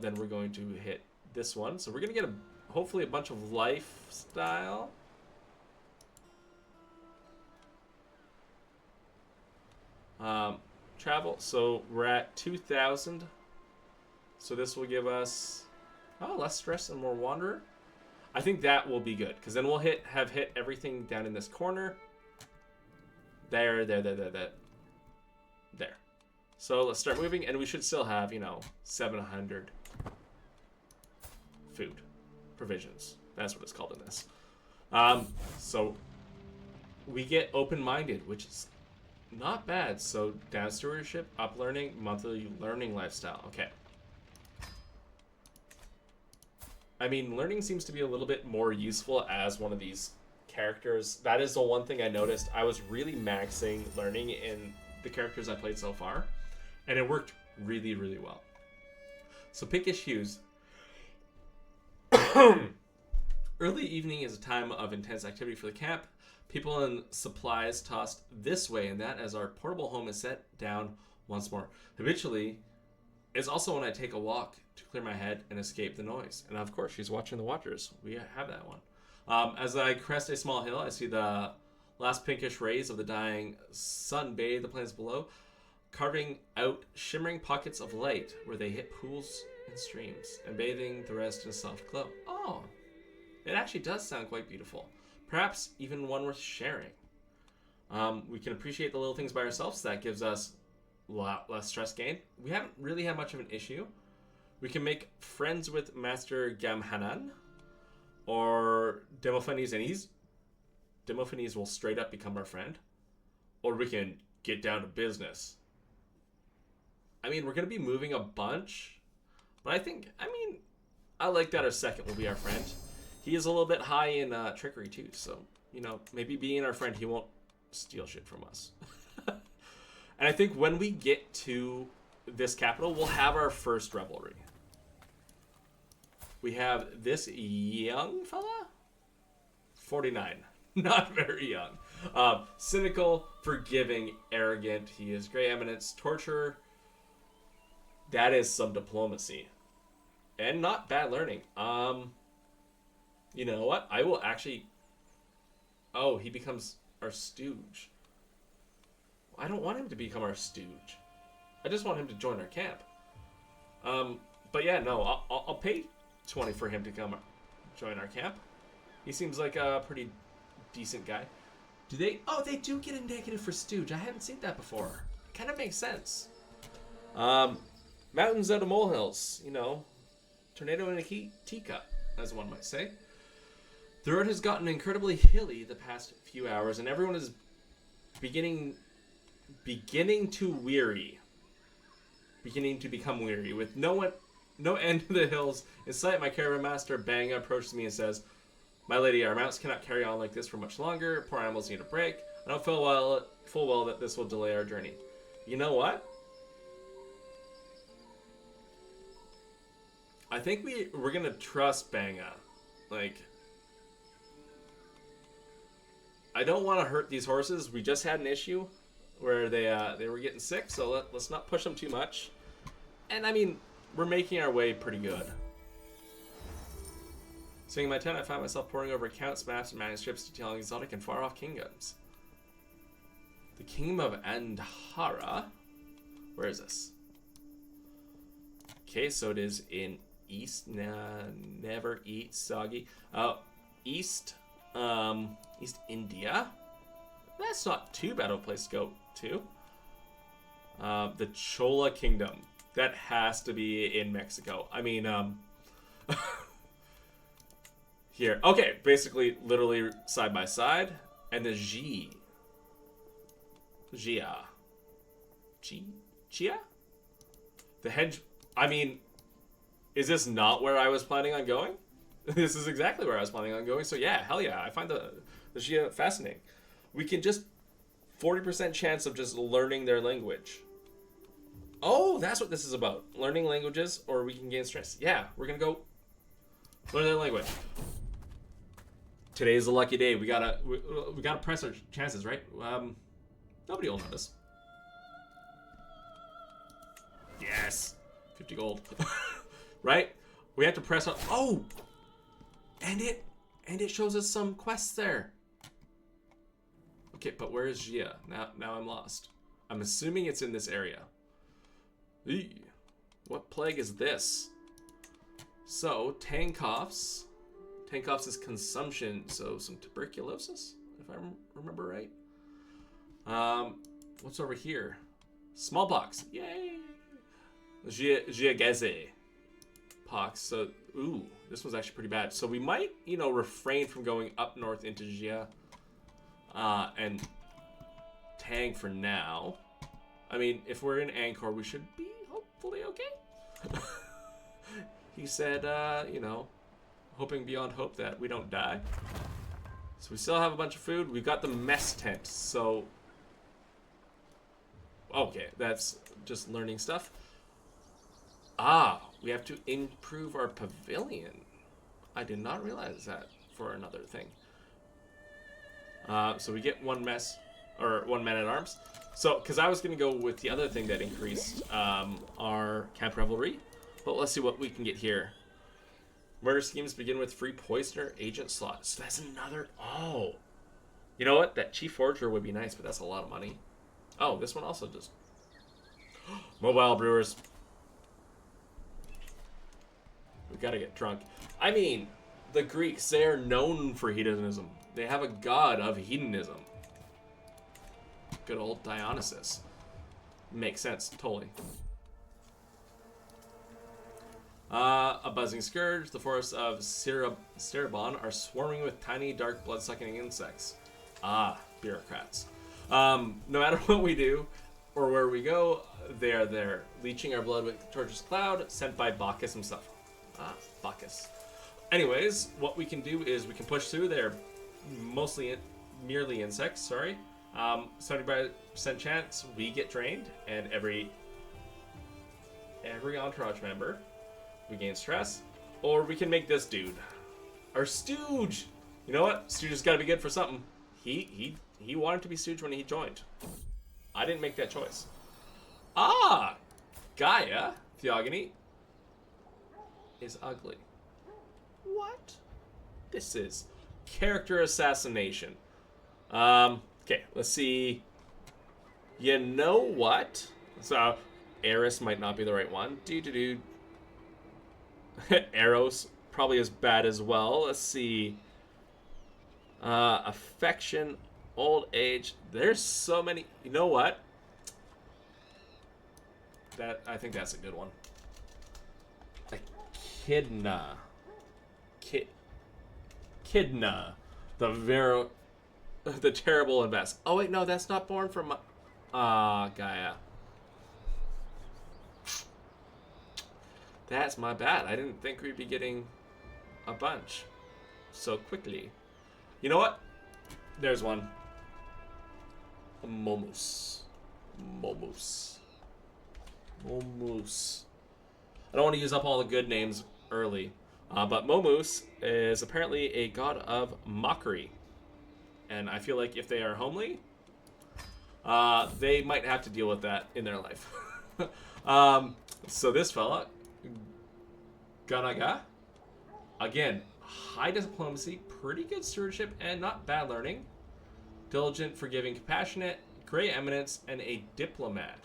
Then we're going to hit this one. So we're going to get hopefully a bunch of lifestyle. Travel. So we're at 2,000. So this will give us less stress and more wanderer. I think that will be good because then we'll have hit everything down in this corner. There. So let's start moving, and we should still have 700 food provisions. That's what it's called in this. So we get open-minded, which is not bad. So down stewardship, up learning, monthly learning lifestyle. Okay. I mean, learning seems to be a little bit more useful as one of these characters. That is the one thing I noticed. I was really maxing learning in the characters I played so far, and it worked really, really well. So Pinkish Hues. Early evening is a time of intense activity for the camp. People and supplies tossed this way and that as our portable home is set down once more. Habitually, it's also when I take a walk to clear my head and escape the noise. And of course, she's watching the Watchers. We have that one. As I crest a small hill, I see the last pinkish rays of the dying sun bathe the plains below, carving out shimmering pockets of light where they hit pools and streams, and bathing the rest in a soft glow. Oh, it actually does sound quite beautiful. Perhaps even one worth sharing. We can appreciate the little things by ourselves. That gives us a lot less stress gain. We haven't really had much of an issue. We can make friends with Master Gamhanan or Demophanes, and Demophanes will straight up become our friend. Or we can get down to business. I mean, we're going to be moving a bunch, but I like that our second will be our friend. He is a little bit high in trickery too, so, maybe being our friend, he won't steal shit from us. And I think when we get to this capital, we'll have our first revelry. We have this young fella? 49. Not very young. Cynical, forgiving, arrogant. He is Grey Eminence, torturer. That is some diplomacy. And not bad learning. You know what? I will actually... Oh, he becomes our stooge. I don't want him to become our stooge. I just want him to join our camp. But yeah, no, I'll pay 20 for him to come join our camp. He seems like a pretty decent guy. Do they... Oh, they do get a negative for stooge. I hadn't seen that before. Kind of makes sense. Mountains out of molehills, you know. Tornado in a teacup, as one might say. The road has gotten incredibly hilly the past few hours, and everyone is beginning to weary. Beginning to become weary. With no end to the hills in sight, my caravan master Banga approaches me and says, "My lady, our mounts cannot carry on like this for much longer. Poor animals need a break. I know full well that this will delay our journey." You know what? I think we're gonna trust Banga. Like, I don't want to hurt these horses. We just had an issue where they were getting sick, so let's not push them too much. And I mean, we're making our way pretty good. Sitting in my tent, I found myself poring over accounts, maps, and manuscripts detailing exotic and far-off kingdoms. The Kingdom of Andhara. Where is this? Okay, so it is in East. Never eat soggy. East India. That's not too bad of a place to go to. The Chola Kingdom. That has to be in Mexico. I mean, here. Okay, basically, literally side by side. And the Gia. The hedge. I mean, is this not where I was planning on going? This is exactly where I was planning on going. So yeah, hell yeah. I find the Gia fascinating. We can just 40% chance of just learning their language. Oh, that's what this is about. Learning languages, or we can gain stress. Yeah, we're gonna go learn their language. Today's a lucky day. We gotta press our chances, right? Nobody will notice. Yes, 50 gold. Right? We have to press on. Oh, and it shows us some quests there. Okay, but where is Gia? Now I'm lost. I'm assuming it's in this area. Eee, what plague is this? So, Tankoffs. Tankoffs is consumption, so some tuberculosis, if I remember right. What's over here? Smallpox. Yay! Giagese. Pox. So, ooh, this one's actually pretty bad. So we might, refrain from going up north into Gia. And Tang for now. I mean, if we're in Angkor, we should be hopefully okay. He said, hoping beyond hope that we don't die. So we still have a bunch of food. We've got the mess tent, so... Okay, that's just learning stuff. We have to improve our pavilion. I did not realize that for another thing. So we get one man at arms. So, because I was going to go with the other thing that increased our camp revelry. But let's see what we can get here. Murder schemes begin with free poisoner agent slot. So that's another... Oh. You know what? That chief forger would be nice, but that's a lot of money. Oh, this one also just... Mobile brewers. We gotta get drunk. I mean, the Greeks, they are known for hedonism. They have a god of hedonism. Good old Dionysus. Makes sense, totally. A buzzing scourge. The forests of Cirebon are swarming with tiny, dark, blood-sucking insects. Bureaucrats. No matter what we do or where we go, they are there, leeching our blood with torturous cloud sent by Bacchus himself. Bacchus. Anyways, what we can do is we can push through. They're merely insects, sorry. 75% chance we get drained, and every entourage member we gain stress. Or we can make this dude our stooge. You know what? Stooge has got to be good for something. He wanted to be stooge when he joined. I didn't make that choice. Ah, Gaia Theogony is ugly. What? This is character assassination. Okay, let's see. You know what? So, Eris might not be the right one. Eros, probably as bad as well. Let's see. Affection, old age. There's so many. You know what? I think that's a good one. Echidna. Echidna. The terrible invest. Oh wait, no, that's not born from Gaia. That's my bad. I didn't think we'd be getting a bunch so quickly. You know what? There's one. Momus. I don't want to use up all the good names early, but Momus is apparently a god of mockery. And I feel like if they are homely, they might have to deal with that in their life. So this fella, Ganaga, again, high diplomacy, pretty good stewardship, and not bad learning. Diligent, forgiving, compassionate, gray eminence, and a diplomat.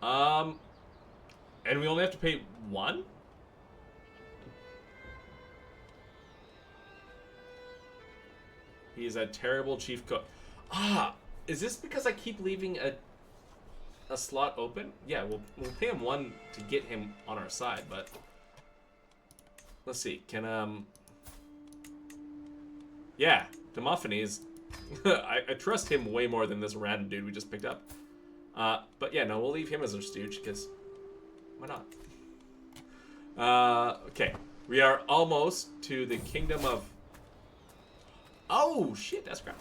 And we only have to pay one? He's a terrible chief cook. Is this because I keep leaving a slot open? Yeah, we'll pay him one to get him on our side, but let's see. Can yeah, Demosthenes. I trust him way more than this random dude we just picked up. But yeah, no, we'll leave him as our stooge because why not? Okay, we are almost to the kingdom of. Oh shit, that's crap.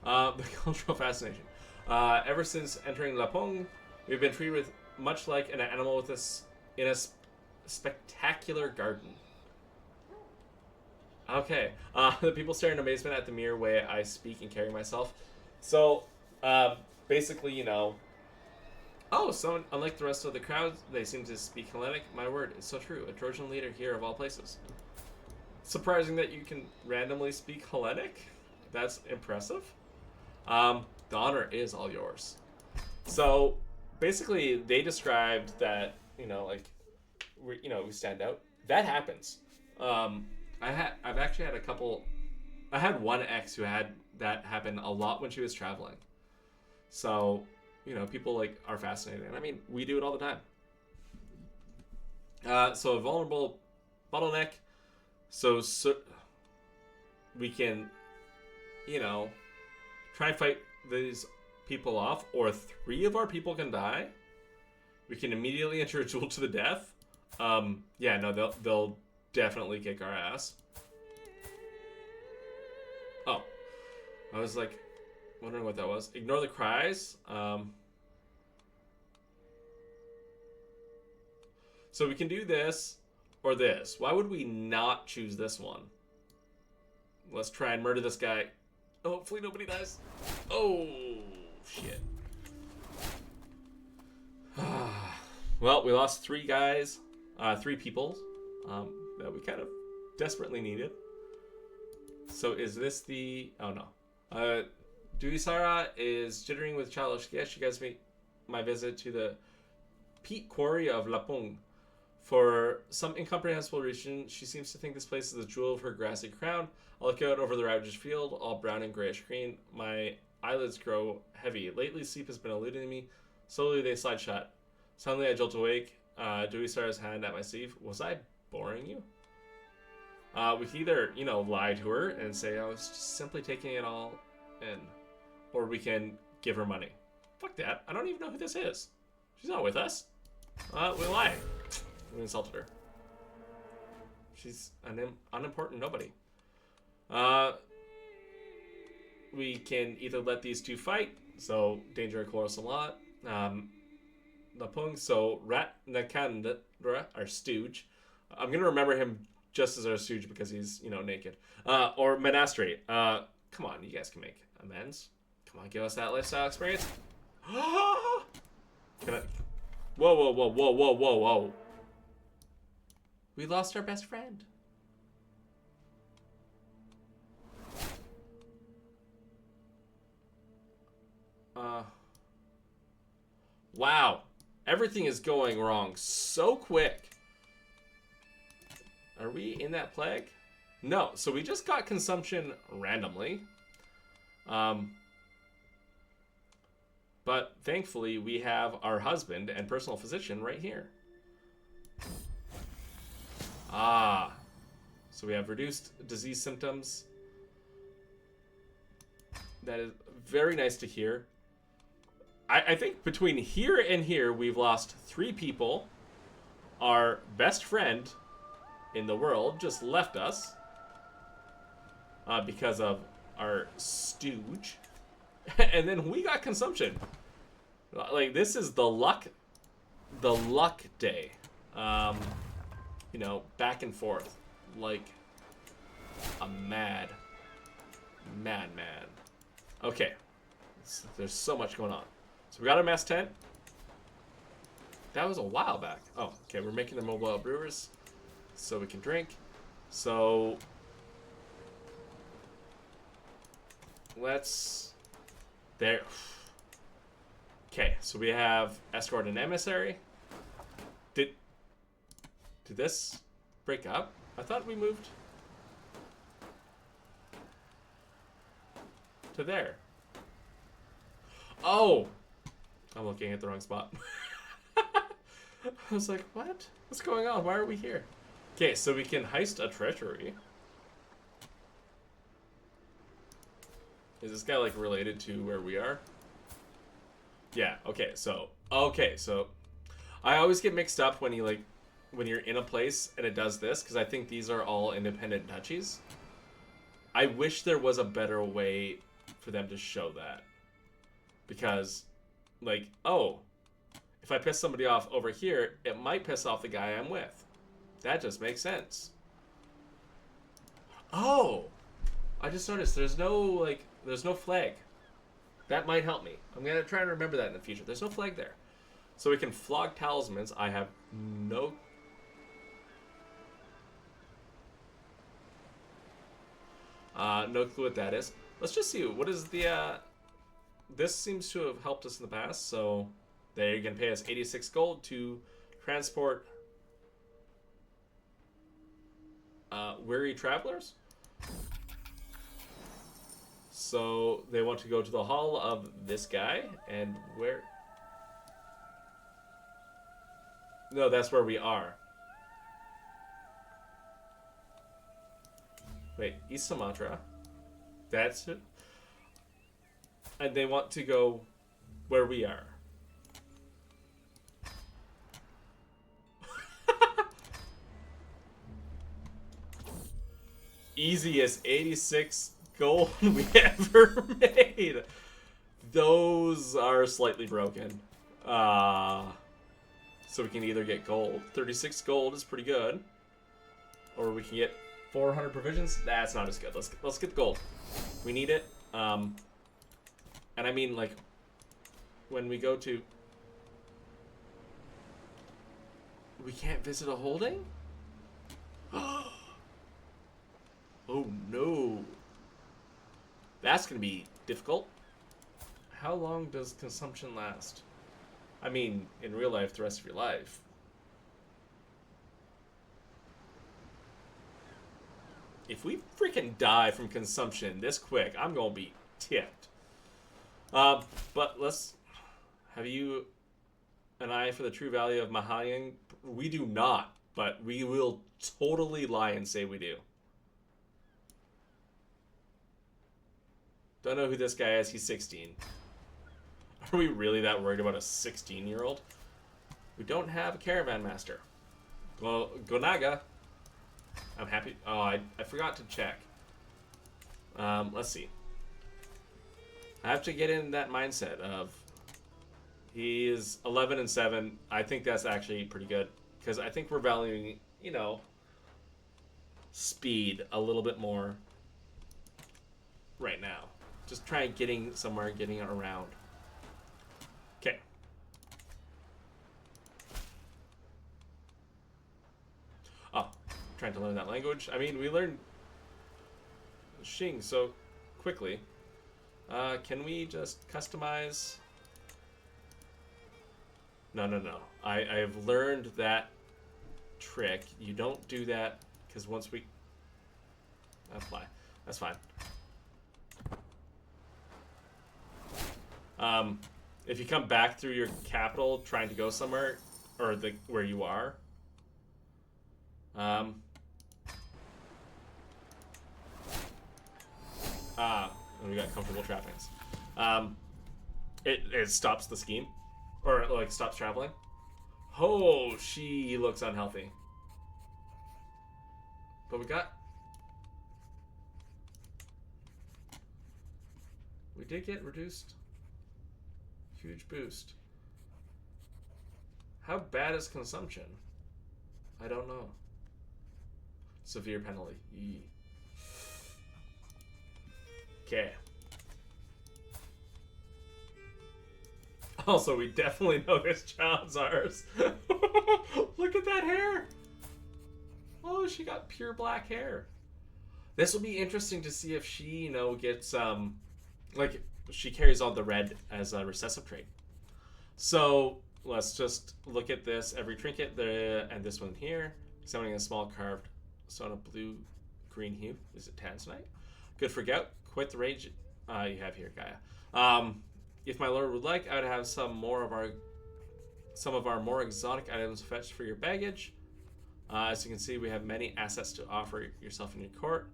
The cultural fascination. Ever since entering Lapong, we've been treated with much like an animal with us in a spectacular garden. Okay. The people stare in amazement at the mere way I speak and carry myself. So, basically, you know. Oh, so unlike the rest of the crowd, they seem to speak Hellenic. My word, it's so true. A Trojan leader here of all places. Surprising that you can randomly speak Hellenic. That's impressive. The honor is all yours. So, basically, they described that, you know, like, we stand out. That happens. I've actually had a couple. I had one ex who had that happen a lot when she was traveling. So, you know, people like are fascinated. And I mean, we do it all the time. So a vulnerable bottleneck. So we can, you know, try and fight these people off, or 3 of our people can die. We can immediately enter a duel to the death. Yeah, no, they'll definitely kick our ass. Oh, I was like wondering what that was. Ignore the cries. So we can do this or this. Why would we not choose this one? Let's try and murder this guy. Hopefully nobody dies. Oh, shit. Well, we lost 3 guys. 3 people. That we kind of desperately needed. So is this the... Oh, no. Duisara is jittering with childish guests. She gives me my visit to the peat quarry of Lapong. For some incomprehensible reason, she seems to think this place is the jewel of her grassy crown. I look out over the ravaged field, all brown and grayish green. My eyelids grow heavy. Lately, sleep has been eluding me. Slowly, they slide shut. Suddenly, I jolt awake. Duisara's hand at my sleeve. Was I boring you? We can either, you know, lie to her and say I was just simply taking it all in. Or we can give her money. Fuck that. I don't even know who this is. She's not with us. We lie. We insulted her. She's an unimportant nobody. we can either let these two fight, so danger chorus a lot. Napung, so Rat Nakandra, our stooge. I'm gonna remember him just as our stooge because he's, you know, naked. Or Monastery. Come on, you guys can make amends. Come on, give us that lifestyle experience. Can I? Whoa, whoa, whoa, whoa, whoa, whoa, whoa. We lost our best friend. Wow. Everything is going wrong so quick. Are we in that plague? No. So we just got consumption randomly. But thankfully we have our husband and personal physician right here. Ah. So we have reduced disease symptoms. That is very nice to hear. I think between here and here, we've lost 3 people. Our best friend in the world just left us because of our stooge. And then we got consumption. Like, this is the luck day. You know, back and forth. Like a mad man. Okay. There's so much going on. So we got a mess tent. That was a while back. Oh, okay. We're making the mobile brewers so we can drink. So let's there. Okay, so we have escort and emissary. Did this break up? I thought we moved to there. Oh, I'm looking at the wrong spot. I was like, what? What's going on? Why are we here? Okay, so we can heist a treasury. Is this guy like related to where we are? Yeah, okay, so I always get mixed up when you're in a place and it does this, because I think these are all independent duchies. I wish there was a better way for them to show that. Because, like, oh, if I piss somebody off over here, it might piss off the guy I'm with. That just makes sense. Oh, I just noticed there's no flag. That might help me. I'm going to try and remember that in the future. There's no flag there. So we can flog talismans. I have no clue what that is. Let's just see. What is the... This seems to have helped us in the past, so they're going to pay us 86 gold to transport weary travelers. So they want to go to the hall of this guy, and where... No, that's where we are. Wait, East Sumatra. That's it? And they want to go where we are. Easiest 86 gold we ever made. Those are slightly broken. So we can either get gold. 36 gold is pretty good. Or we can get 400 provisions. That's not as good. Let's get the gold. We need it. And I mean, like, when we go to... We can't visit a holding? Oh no. That's going to be difficult. How long does consumption last? I mean, in real life, the rest of your life. If we freaking die from consumption this quick, I'm going to be ticked. But let's... Have you an eye for the true value of Mahayan? We do not, but we will totally lie and say we do. Don't know who this guy is. He's 16. Are we really that worried about a 16-year-old? We don't have a caravan master. Well, Gonaga. I'm happy. Oh, I forgot to check. Let's see. I have to get in that mindset of he is 11 and 7. I think that's actually pretty good because I think we're valuing, speed a little bit more right now. Just try getting somewhere, getting around. Okay. Oh, trying to learn that language. I mean, we learned Xing so quickly. Can we just customize? No. I have learned that trick. You don't do that because once we apply, that's fine. If you come back through your capital trying to go somewhere, or where you are, and we got comfortable trappings. It stops the scheme, or like stops traveling. Oh, she looks unhealthy. But we did get reduced. Huge boost. How bad is consumption? I don't know. Severe penalty. Yee. Okay. Also, we definitely know this child's ours. Look at that hair. Oh, she got pure black hair. This will be interesting to see if she, gets like she carries on the red as a recessive trait. So let's just look at this. Every trinket there and this one here, examining a small carved stone of blue-green hue. Is it tanzanite? Good for gout. Quite the rage you have here, Gaia. If my lord would like, I would have some of our more exotic items fetched for your baggage. As you can see, we have many assets to offer yourself in your court.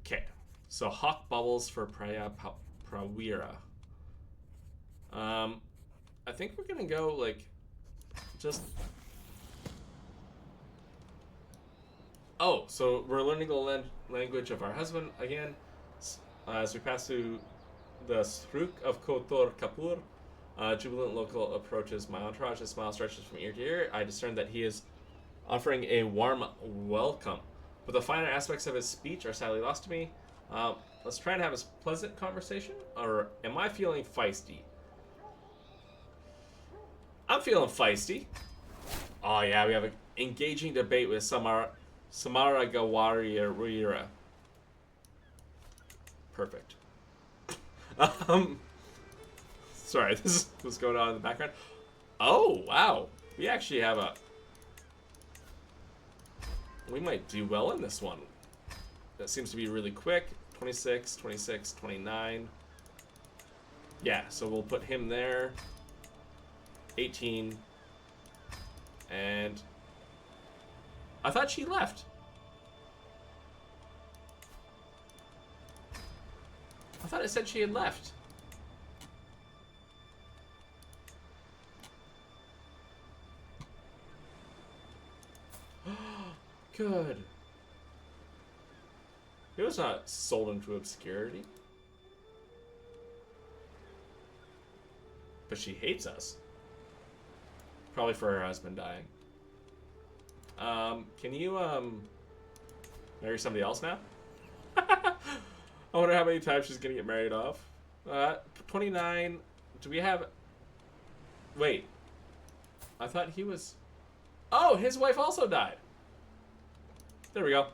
Okay, so hawk bubbles for Prawira. I think we're gonna go just. Oh, so we're learning the language of our husband again. As we pass through the Sruk of Kotor Kapur, jubilant local approaches my entourage. A smile stretches from ear to ear. I discern that he is offering a warm welcome, but the finer aspects of his speech are sadly lost to me. Let's try and have a pleasant conversation, or am I feeling feisty? I'm feeling feisty. Oh yeah, we have an engaging debate with Samara Gawarira. Perfect. Sorry, this is what's going on in the background. Oh, wow. We actually have we might do well in this one. That seems to be really quick. 26, 26, 29. Yeah, so we'll put him there. 18. And I thought she left. I thought it said she had left. Good. He was not sold into obscurity. But she hates us. Probably for her husband dying. Can you, marry somebody else now? I wonder how many times she's gonna get married off. 29. Do we have... Wait. I thought he was... Oh, his wife also died. There we go.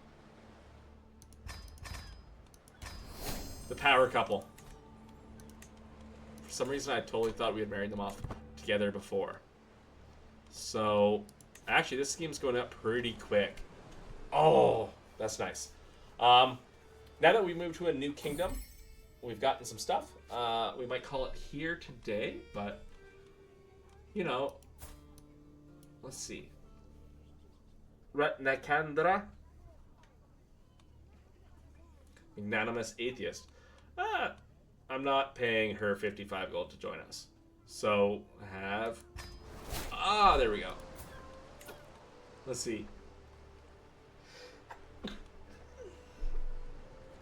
The power couple. For some reason, I totally thought we had married them off together before. So, actually, this scheme's going up pretty quick. Oh, that's nice. Now that we moved to a new kingdom, we've gotten some stuff. We might call it here today, but, let's see. Ratnakandra. Magnanimous atheist. I'm not paying her 55 gold to join us. So, there we go. Let's see.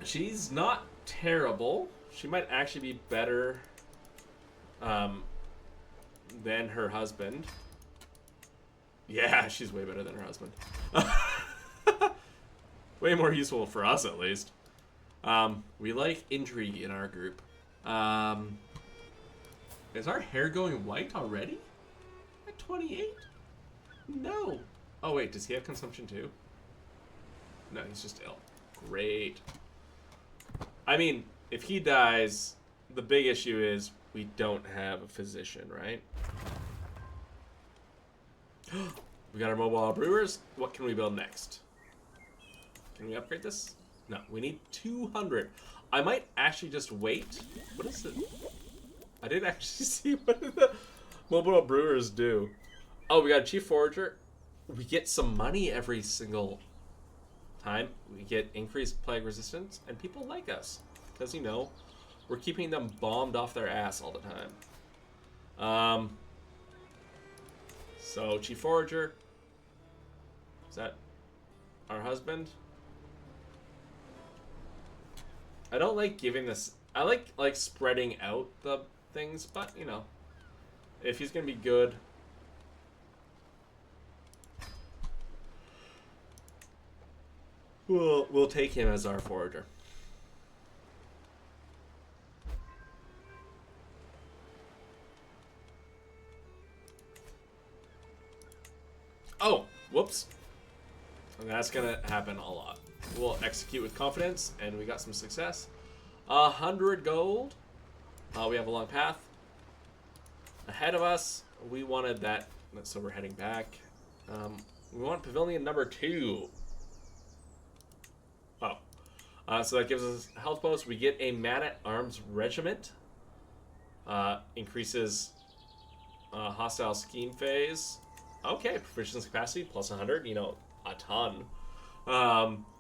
She's not terrible She might actually be better than her husband. Yeah, she's way better than her husband. Way more useful for us, at least. We like intrigue in our group. Is our hair going white already? At 28? No. Oh, wait, does he have consumption too? No, he's just ill. Great. I mean, if he dies, the big issue is we don't have a physician, right? We got our mobile brewers. What can we build next? Can we upgrade this? No, we need 200. I might actually just wait. What is it? I didn't actually see what did the mobile brewers do. Oh, we got a chief forager. We get some money every single time. We get increased plague resistance, and people like us because, you know, we're keeping them bombed off their ass all the time. So chief forager. Is that our husband? I don't like giving this. I like spreading out the things, but you know, if he's gonna be good, we'll take him as our forager. Oh, whoops. And that's gonna happen a lot. We'll execute with confidence, and we got some success. 100 gold. We have a long path ahead of us. We wanted that, so we're heading back. We want pavilion number 2. Oh. So that gives us health post. We get a man-at-arms regiment. Increases hostile scheme phase. Okay, proficiency capacity plus 100. You know, a ton.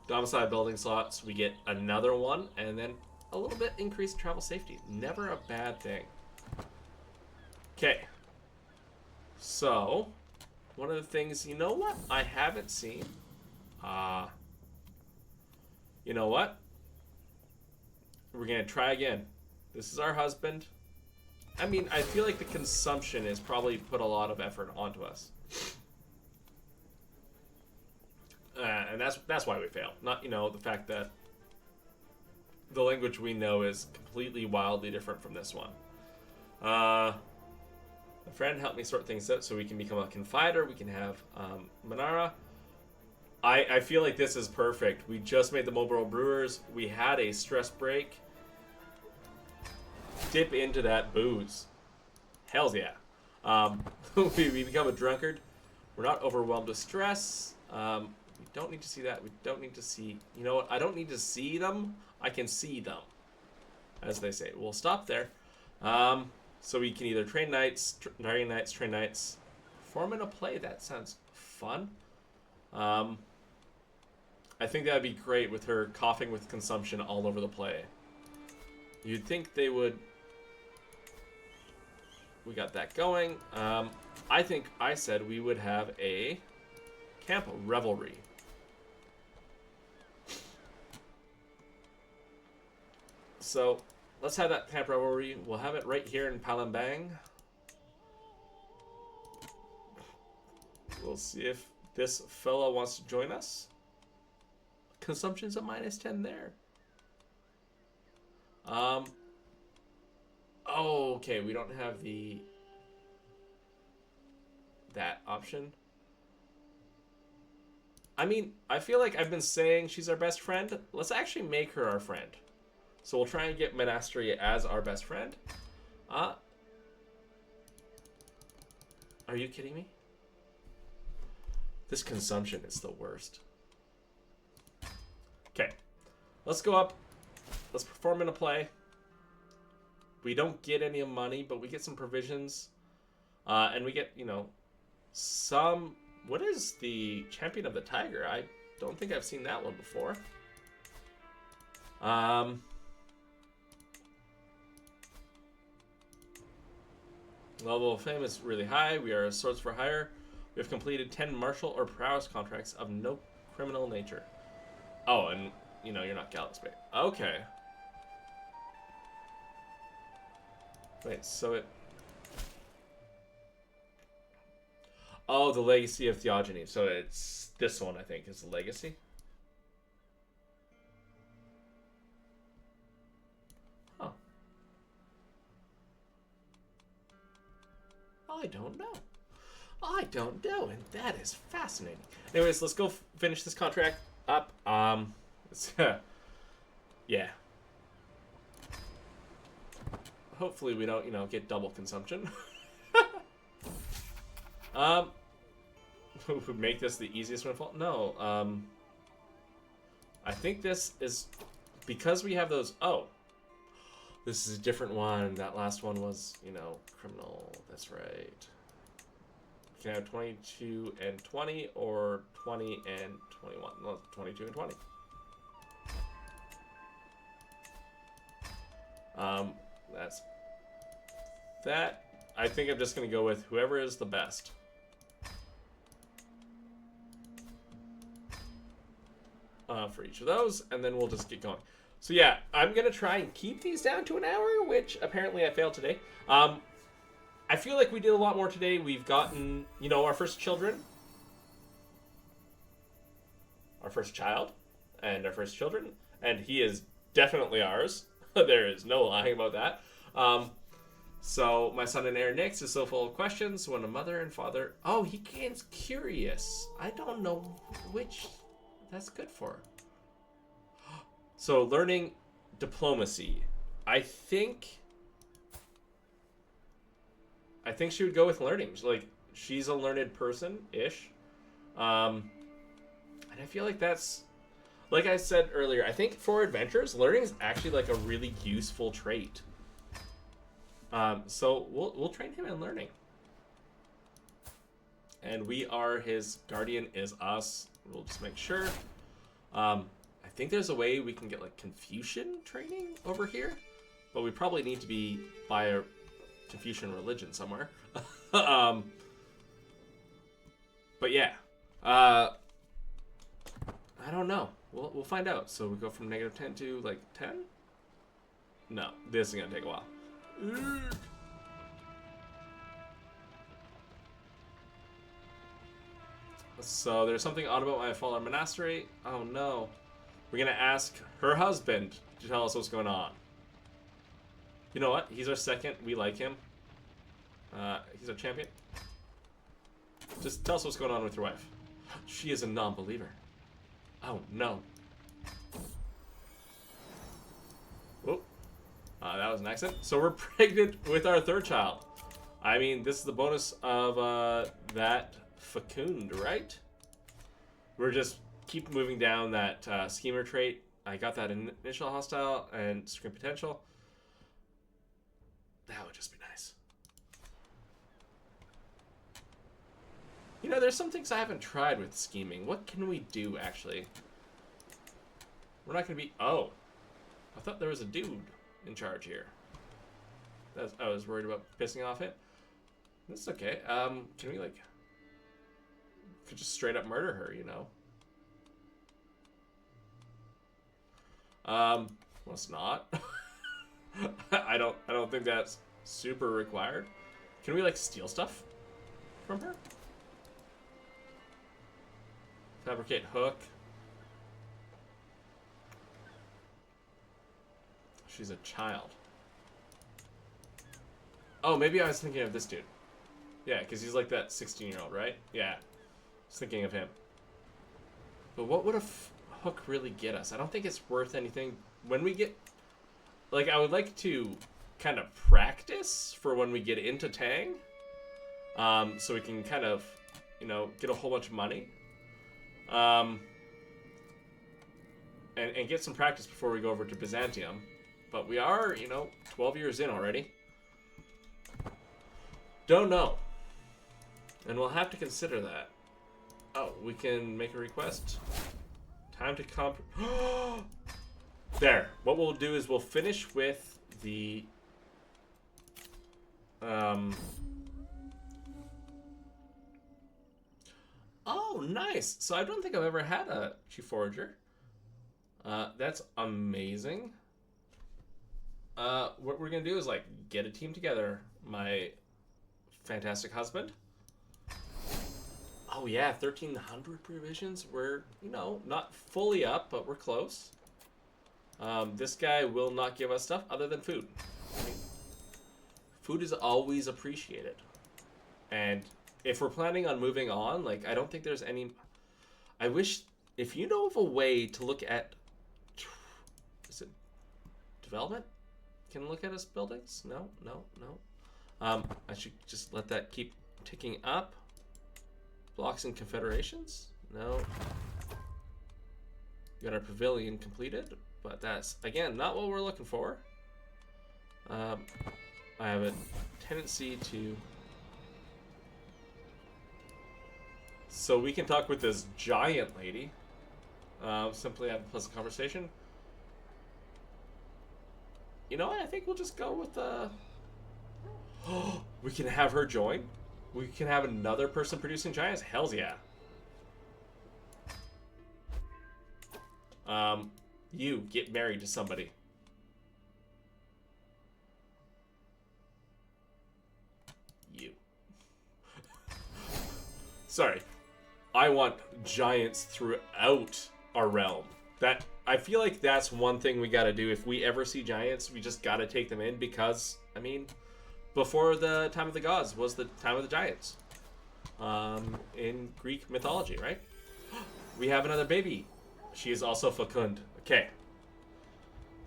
Domicile building slots. We get another one, and then a little bit increased travel safety. Never a bad thing. Okay. So, one of the things, you know what I haven't seen? You know what? We're going to try again. This is our husband. I mean, I feel like the consumption has probably put a lot of effort onto us. And that's why we fail. Not, you know, the fact that the language we know is completely wildly different from this one. A friend helped me sort things out so we can become a confider. We can have Manara. I feel like this is perfect. We just made the mobile brewers. We had a stress break. Dip into that booze. Hells yeah. We become a drunkard. We're not overwhelmed with stress. We don't need to see that. We don't need to see... You know what? I don't need to see them. I can see them, as they say. We'll stop there. So we can either train knights, train knights, form in a play. That sounds fun. I think that would be great with her coughing with consumption all over the play. You'd think they would... We got that going. I think I said we would have a camp revelry. So let's have that camp revelry. We'll have it right here in Palembang. We'll see if this fella wants to join us. Consumption's a -10 there. Oh, okay. We don't have that option. I mean, I feel like I've been saying she's our best friend. Let's actually make her our friend. So we'll try and get Monastery as our best friend. Are you kidding me? This consumption is the worst. Okay. Let's go up. Let's perform in a play. We don't get any money, but we get some provisions. And we get, you know, some... What is the Champion of the Tiger? I don't think I've seen that one before. Level of fame is really high. We are swords for hire. We have completed 10 martial or prowess contracts of no criminal nature. Oh, and, you know, you're not Galaxy. Okay. Wait, so it... Oh, the Legacy of Theogony. So it's this one, I think, is the Legacy. Huh. I don't know. I don't know, and that is fascinating. Anyways, let's go finish this contract up. Yeah. Hopefully we don't, get double consumption. Make this the easiest windfall? No. I think this is because we have those. Oh, this is a different one. That last one was, criminal. That's right. You can have 22 and 20 or 20 and 21. No, 22 and 20. That's that. I think I'm just going to go with whoever is the best. For each of those, and then we'll just get going. So yeah, I'm going to try and keep these down to an hour, which apparently I failed today. I feel like we did a lot more today. We've gotten, our first children. Our first child. And our first children. And he is definitely ours. There is no lying about that. So my son and heir Nix is so full of questions when a mother and father... Oh, he gains curious. I don't know which that's good for. So learning diplomacy. I think she would go with learning. Like, she's a learned person-ish. And I feel like that's... Like I said earlier, I think for adventures, learning is actually like a really useful trait. So we'll train him in learning. And we are his guardian is us. We'll just make sure. I think there's a way we can get like Confucian training over here, but we probably need to be by a Confucian religion somewhere. But yeah, I don't know. We'll find out. So we go from -10 to like 10. No, this is gonna take a while. So there's something odd about my fallen monastery. Oh no. We're gonna ask her husband to tell us what's going on. You know what? He's our second. We like him. He's our champion. Just tell us what's going on with your wife. She is a non-believer. Oh no. Oh. That was an accident. So we're pregnant with our third child. I mean, this is the bonus of that fecund, right? We're just keep moving down that schemer trait. I got that initial hostile and screen potential. That would just be nice. There's some things I haven't tried with scheming. What can we do, actually? We're not going to be... Oh. I thought there was a dude in charge here. I was worried about pissing off him. That's okay. Can we, like... Could just straight up murder her, Let's not. I don't think that's super required. Can we, like, steal stuff from her? Fabricate hook. She's a child. Oh, maybe I was thinking of this dude. Yeah, because he's like that 16-year-old, right? Yeah. I was thinking of him. But what would a hook really get us? I don't think it's worth anything. When we get... Like, I would like to kind of practice for when we get into Tang. So we can kind of, get a whole bunch of money. And get some practice before we go over to Byzantium. But we are, 12 years in already. Don't know. And we'll have to consider that. Oh, we can make a request. Time to There. What we'll do is we'll finish with the... Oh, nice. So I don't think I've ever had a Chief Forager. That's amazing. what we're gonna do is like get a team together. My fantastic husband. Oh yeah, 1,300 provisions. We're not fully up, but we're close. This guy will not give us stuff other than food. I mean, food is always appreciated, and if we're planning on moving on, like I don't think there's any. I wish if you know of a way to look at. Is it development? Can look at us buildings? No. I should just let that keep ticking up. Blocks and confederations? No. We got our pavilion completed, but that's again not what we're looking for. I have a tendency to. So we can talk with this giant lady. Simply have a pleasant conversation. You know what? I think we'll just go with we can have her join. We can have another person producing giants. Hells yeah. You get married to somebody. You. Sorry. I want giants throughout our realm. That I feel like that's one thing we got to do. If we ever see giants, we just got to take them in because, I mean, before the time of the gods was the time of the giants. In Greek mythology, right? We have another baby. She is also fecund. Okay.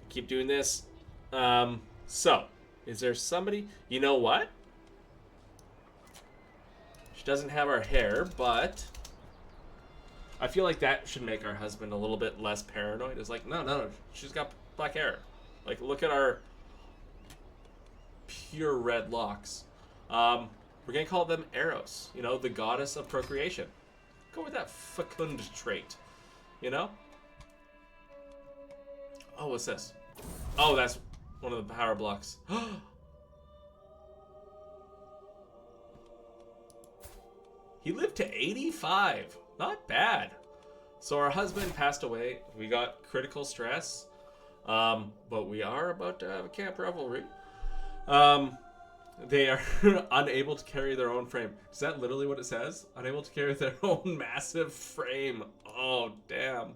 Keep doing this. So, is there somebody? You know what? She doesn't have our hair, but I feel like that should make our husband a little bit less paranoid. It's like, no, she's got black hair. Like, look at our pure red locks. We're gonna call them Eros, the goddess of procreation. Go with that fecund trait, Oh, what's this? Oh, that's one of the power blocks. He lived to 85. Not bad. So our husband passed away. We got critical stress. But we are about to have a camp revelry. They are unable to carry their own frame. Is that literally what it says? Unable to carry their own massive frame. Oh, damn.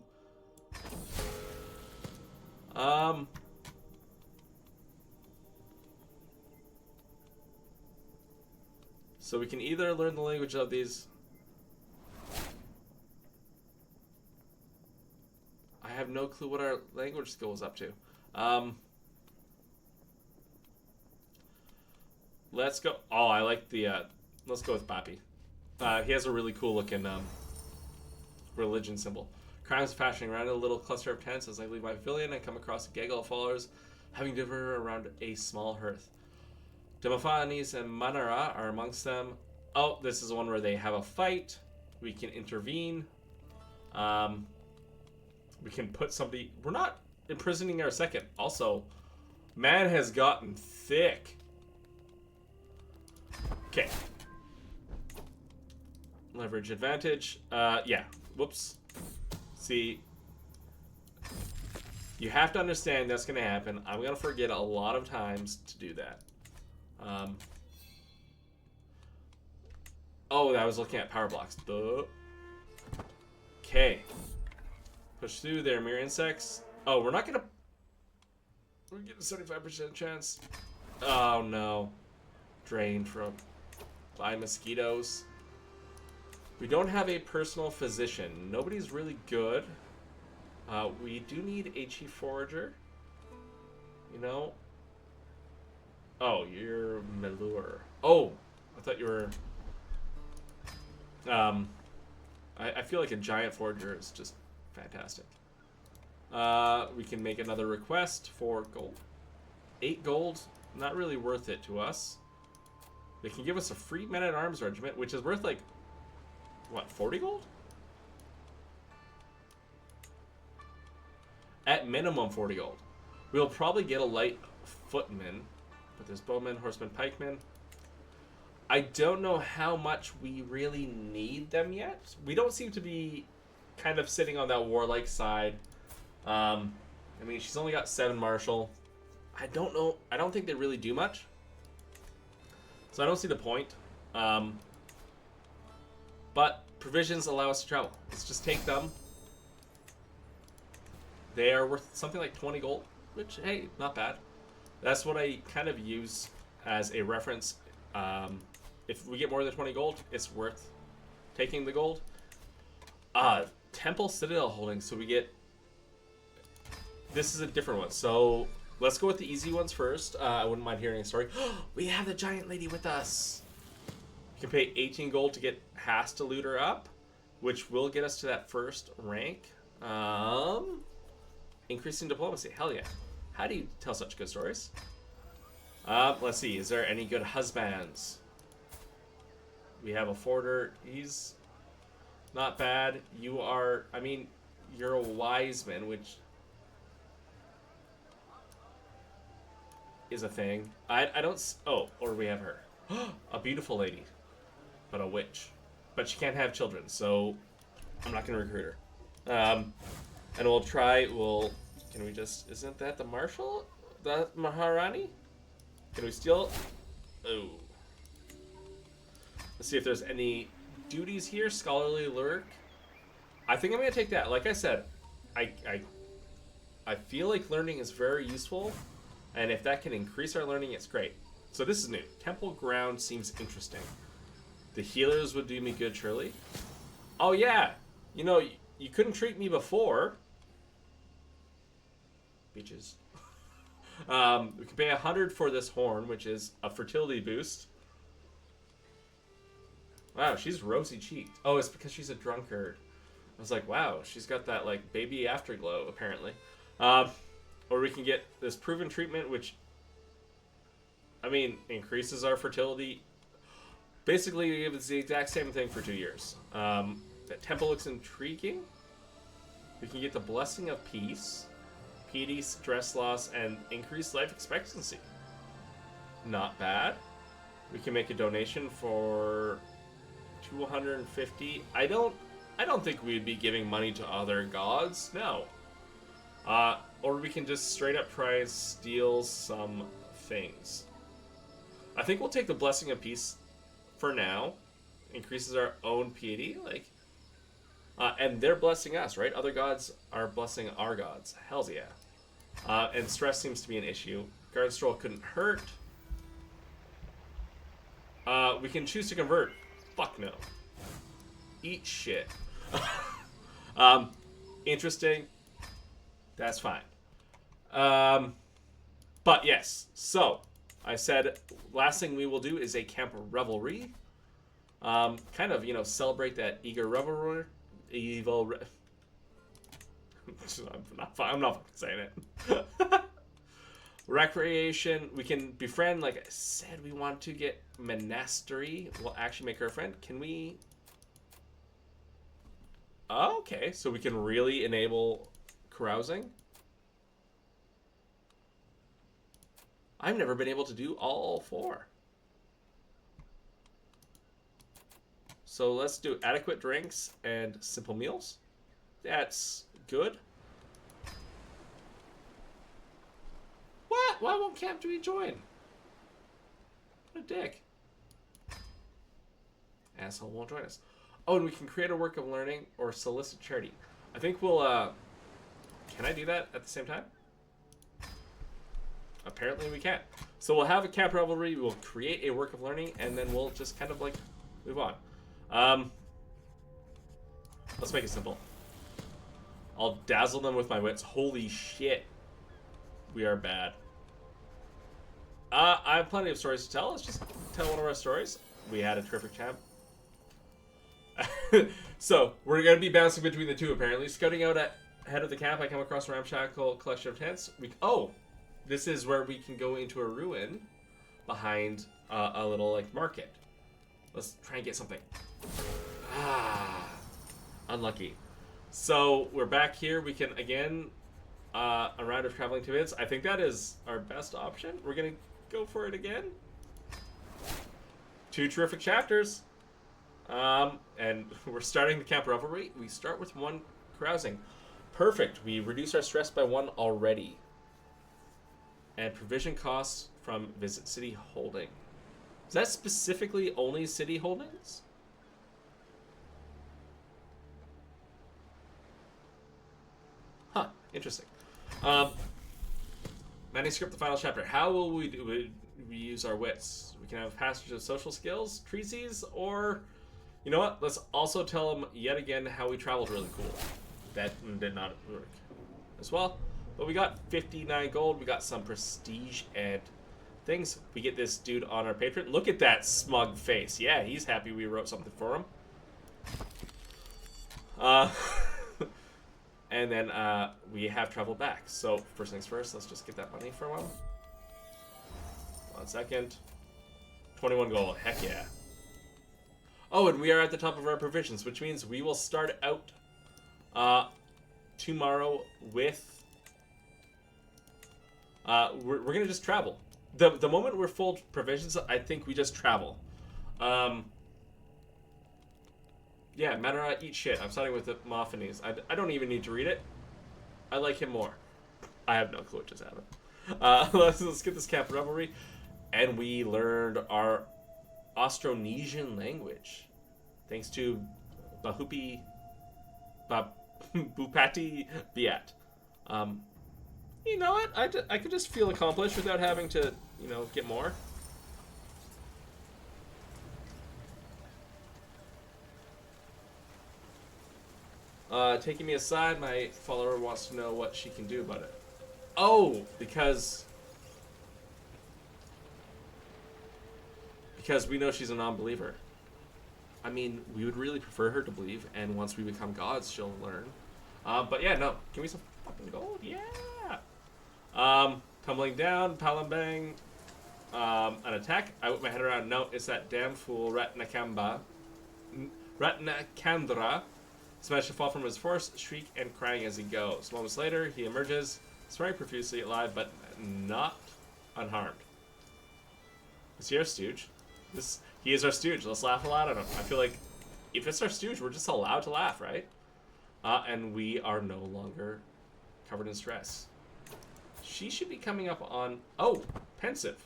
So we can either learn the language of these. I have no clue what our language skill is up to. Let's go. Oh, I like the. Let's go with Papi. He has a really cool looking religion symbol. Crimes of fashioning around a little cluster of tents as I leave my pavilion and come across a gaggle of followers having dinner around a small hearth. Demophanes and Manara are amongst them. Oh, this is the one where they have a fight. We can intervene. We can put somebody. We're not imprisoning our second. Also, man has gotten thick. Okay. Leverage advantage. Yeah. Whoops. See. You have to understand that's going to happen. I'm going to forget a lot of times to do that. Oh, I was looking at power blocks. Duh. Okay. Push through there, mere insects. Oh, we're not going to... We're getting a 75% chance. Oh, no. Drained from... by mosquitoes. We don't have a personal physician. Nobody's really good. We do need a chief forager. Oh, you're Melur. Oh, I thought you were... I feel like a giant forager is just fantastic. We can make another request for gold. 8 gold, not really worth it to us. They can give us a free men-at-arms regiment, which is worth like, what, 40 gold? At minimum 40 gold. We'll probably get a light footman, but there's bowmen, horsemen, pikemen. I don't know how much we really need them yet. We don't seem to be kind of sitting on that warlike side. I mean, she's only got 7 martial. I don't know. I don't think they really do much. So I don't see the point. But provisions allow us to travel. Let's just take them. They are worth something like 20 gold, which, hey, not bad. That's what I kind of use as a reference. If we get more than 20 gold, it's worth taking the gold. Temple Citadel holdings, so we get... This is a different one, so let's go with the easy ones first. I wouldn't mind hearing a story. We have the giant lady with us. You can pay 18 gold to get Has to loot her up, which will get us to that first rank. Increasing diplomacy, hell yeah. How do you tell such good stories? Let's see, is there any good husbands? We have a Forder, he's not bad. You are, I mean, you're a wise man, which is a thing. I don't, oh, or we have her. A beautiful lady, but a witch. But she can't have children, so I'm not going to recruit her. And we'll try, can we just, isn't that the Marshal? The Maharani? Can we steal? Oh. Let's see if there's any duties here. Scholarly lurk. I think I'm going to take that. Like I said, I feel like learning is very useful. And if that can increase our learning, it's great. So this is new. Temple Ground seems interesting. The healers would do me good, surely. Oh, yeah. You know, you couldn't treat me before. Beaches. We can pay 100 for this horn, which is a fertility boost. Wow, she's rosy cheeked. Oh, it's because she's a drunkard. I was like, wow, she's got that like baby afterglow, apparently. Or we can get this proven treatment, which, I mean, increases our fertility. Basically, it's the exact same thing for 2 years. That temple looks intriguing. We can get the Blessing of Peace, piety, stress loss, and increased life expectancy. Not bad. We can make a donation for 250. I don't think we'd be giving money to other gods. No. Or we can just straight up try and steal some things. I think we'll take the Blessing of Peace for now. Increases our own piety, like, and they're blessing us, right? Other gods are blessing our gods. Hells yeah. And stress seems to be an issue. Guard Stroll couldn't hurt. We can choose to convert. Fuck no. Eat shit. Interesting. That's fine. But yes, so I said last thing we will do is a camp revelry. Kind of, you know, celebrate that eager revelry. I'm not saying it. Recreation. We can befriend, like I said, we want to get monastery. We'll actually make her a friend. Can we? Oh, okay, so we can really enable carousing. I've never been able to do all four. So let's do adequate drinks and simple meals. That's good. What? Why won't camp do we join? What a dick. Asshole won't join us. Oh, and we can create a work of learning or solicit charity. I think we'll, can I do that at the same time? Apparently we can't. So we'll have a camp revelry, we'll create a work of learning, and then we'll just kind of like move on. Let's make it simple. I'll dazzle them with my wits. Holy shit. We are bad. I have plenty of stories to tell. Let's just tell one of our stories. We had a terrific champ. So, we're going to be bouncing between the two, apparently. Scouting out ahead of the camp, I come across a ramshackle collection of tents. This is where we can go into a ruin behind a little, like, market. Let's try and get something. Unlucky. So, we're back here. We can, again, a round of traveling to Vince. I think that is our best option. We're going to go for it again. 2 terrific chapters. And we're starting the camp revelry. We start with 1 carousing. Perfect. We reduce our stress by 1 already. And provision costs from visit city holding. Is that specifically only city holdings? Huh, interesting. Manuscript, the final chapter. How will we use our wits? We can have passage of social skills, treatises, or... You know what? Let's also tell them yet again how we traveled really cool. That did not work as well. But we got 59 gold. We got some prestige and things. We get this dude on our patron. Look at that smug face. Yeah, he's happy we wrote something for him. And then we have traveled back. So first things first, let's just get that money for a while. 1 second. 21 gold. Heck yeah. Oh, and we are at the top of our provisions, which means we will start out tomorrow with... we're going to just travel. The moment we're full provisions, I think we just travel. Yeah, Manara, eat shit. I'm starting with the Mophanes. I don't even need to read it. I like him more. I have no clue what just happened. Let's get this camp revelry. And we learned our Austronesian language. Thanks to Bupati Biat. You know what? I could just feel accomplished without having to, get more. Taking me aside, my follower wants to know what she can do about it. Oh, because we know she's a non-believer. I mean, we would really prefer her to believe, and once we become gods, she'll learn. But yeah, no. Give me some fucking gold. Yeah! Tumbling down, palambang. An attack. I whip my head around. No, it's that damn fool, Ratnakandra. Smashed to fall from his horse, shriek and crying as he goes. Moments later, he emerges, swearing profusely, alive, but not unharmed. Is he our stooge? He is our stooge. Let's laugh aloud at him. I feel like if it's our stooge, we're just allowed to laugh, right? And we are no longer covered in stress. She should be coming up on... Oh, pensive.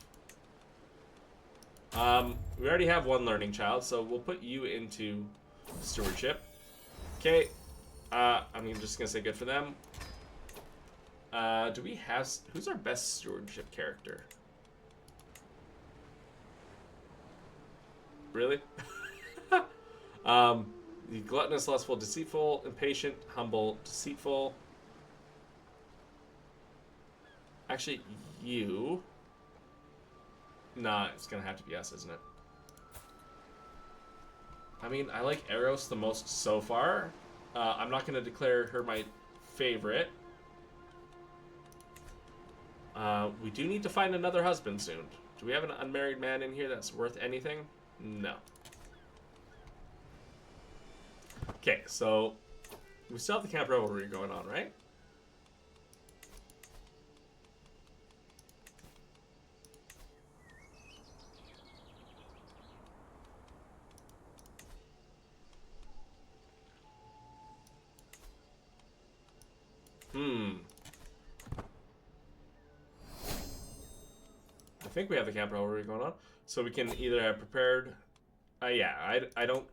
We already have one learning child, so we'll put you into stewardship. Okay. I'm just going to say good for them. Do we have... Who's our best stewardship character? Really? The gluttonous, lustful, deceitful, impatient, humble, deceitful. Actually, you. Nah, it's gonna have to be us, isn't it? I mean, I like Eros the most so far. I'm not gonna declare her my favorite. We do need to find another husband soon. Do we have an unmarried man in here that's worth anything? No. Okay, so we still have the camp revelry going on, right? I think we have the camp revelry going on. So we can either have prepared... yeah, I don't...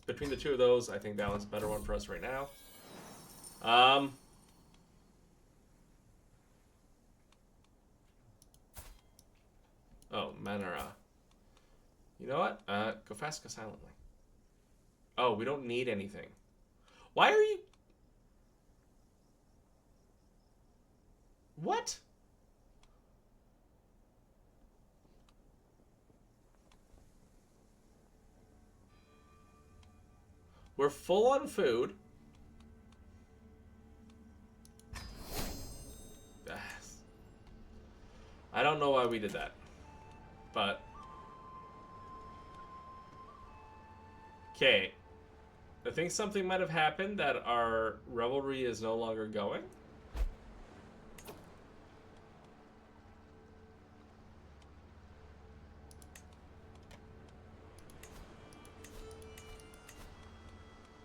Between the two of those, I think that one's a better one for us right now. Oh, Manara. You know what? Go fast, go silently. Oh, we don't need anything. Why are you... What? We're full on food. I don't know why we did that. But... Okay. I think something might have happened that our revelry is no longer going.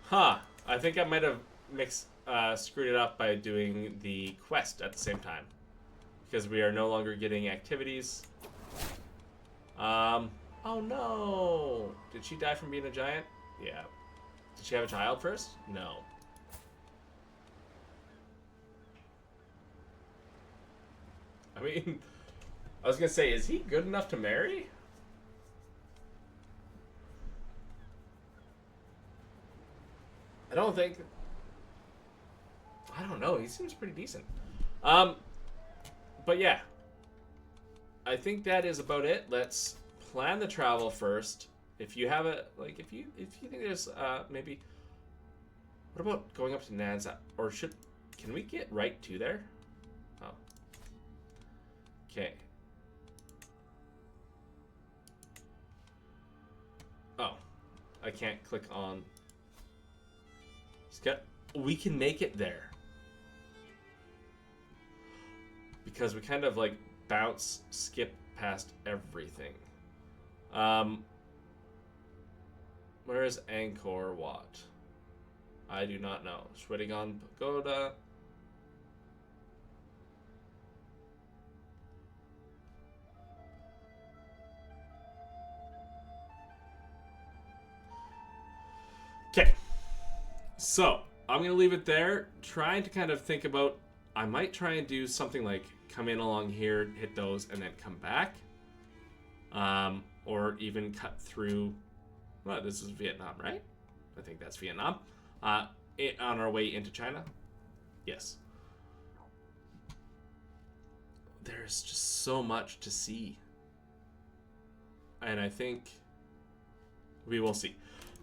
Huh. I think I might have screwed it up by doing the quest at the same time. because we are no longer getting activities. Oh no! Did she die from being a giant? Yeah. Did she have a child first? No. I mean, I was gonna say, is he good enough to marry? I don't think. I don't know. He seems pretty decent. But yeah, I think that is about it. Let's plan the travel first. If you have a if you think there's maybe, what about going up to Nanza, or can we get right to there? Oh, okay. Oh, I can't click on. We can make it there because we kind of like skip past everything. Where is Angkor Wat? I do not know. Shwedagon Pagoda. Okay. So, I'm going to leave it there. Trying to kind of think about, I might try and do something like come in along here, hit those, and then come back. Or even cut through, well, this is Vietnam, right? I think that's Vietnam. On our way into China. Yes. There's just so much to see. And I think we will see.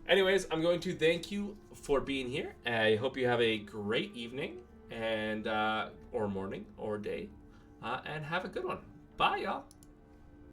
Anyways, I'm going to thank you for being here. I hope you have a great evening and or morning or day. And have a good one. Bye, y'all.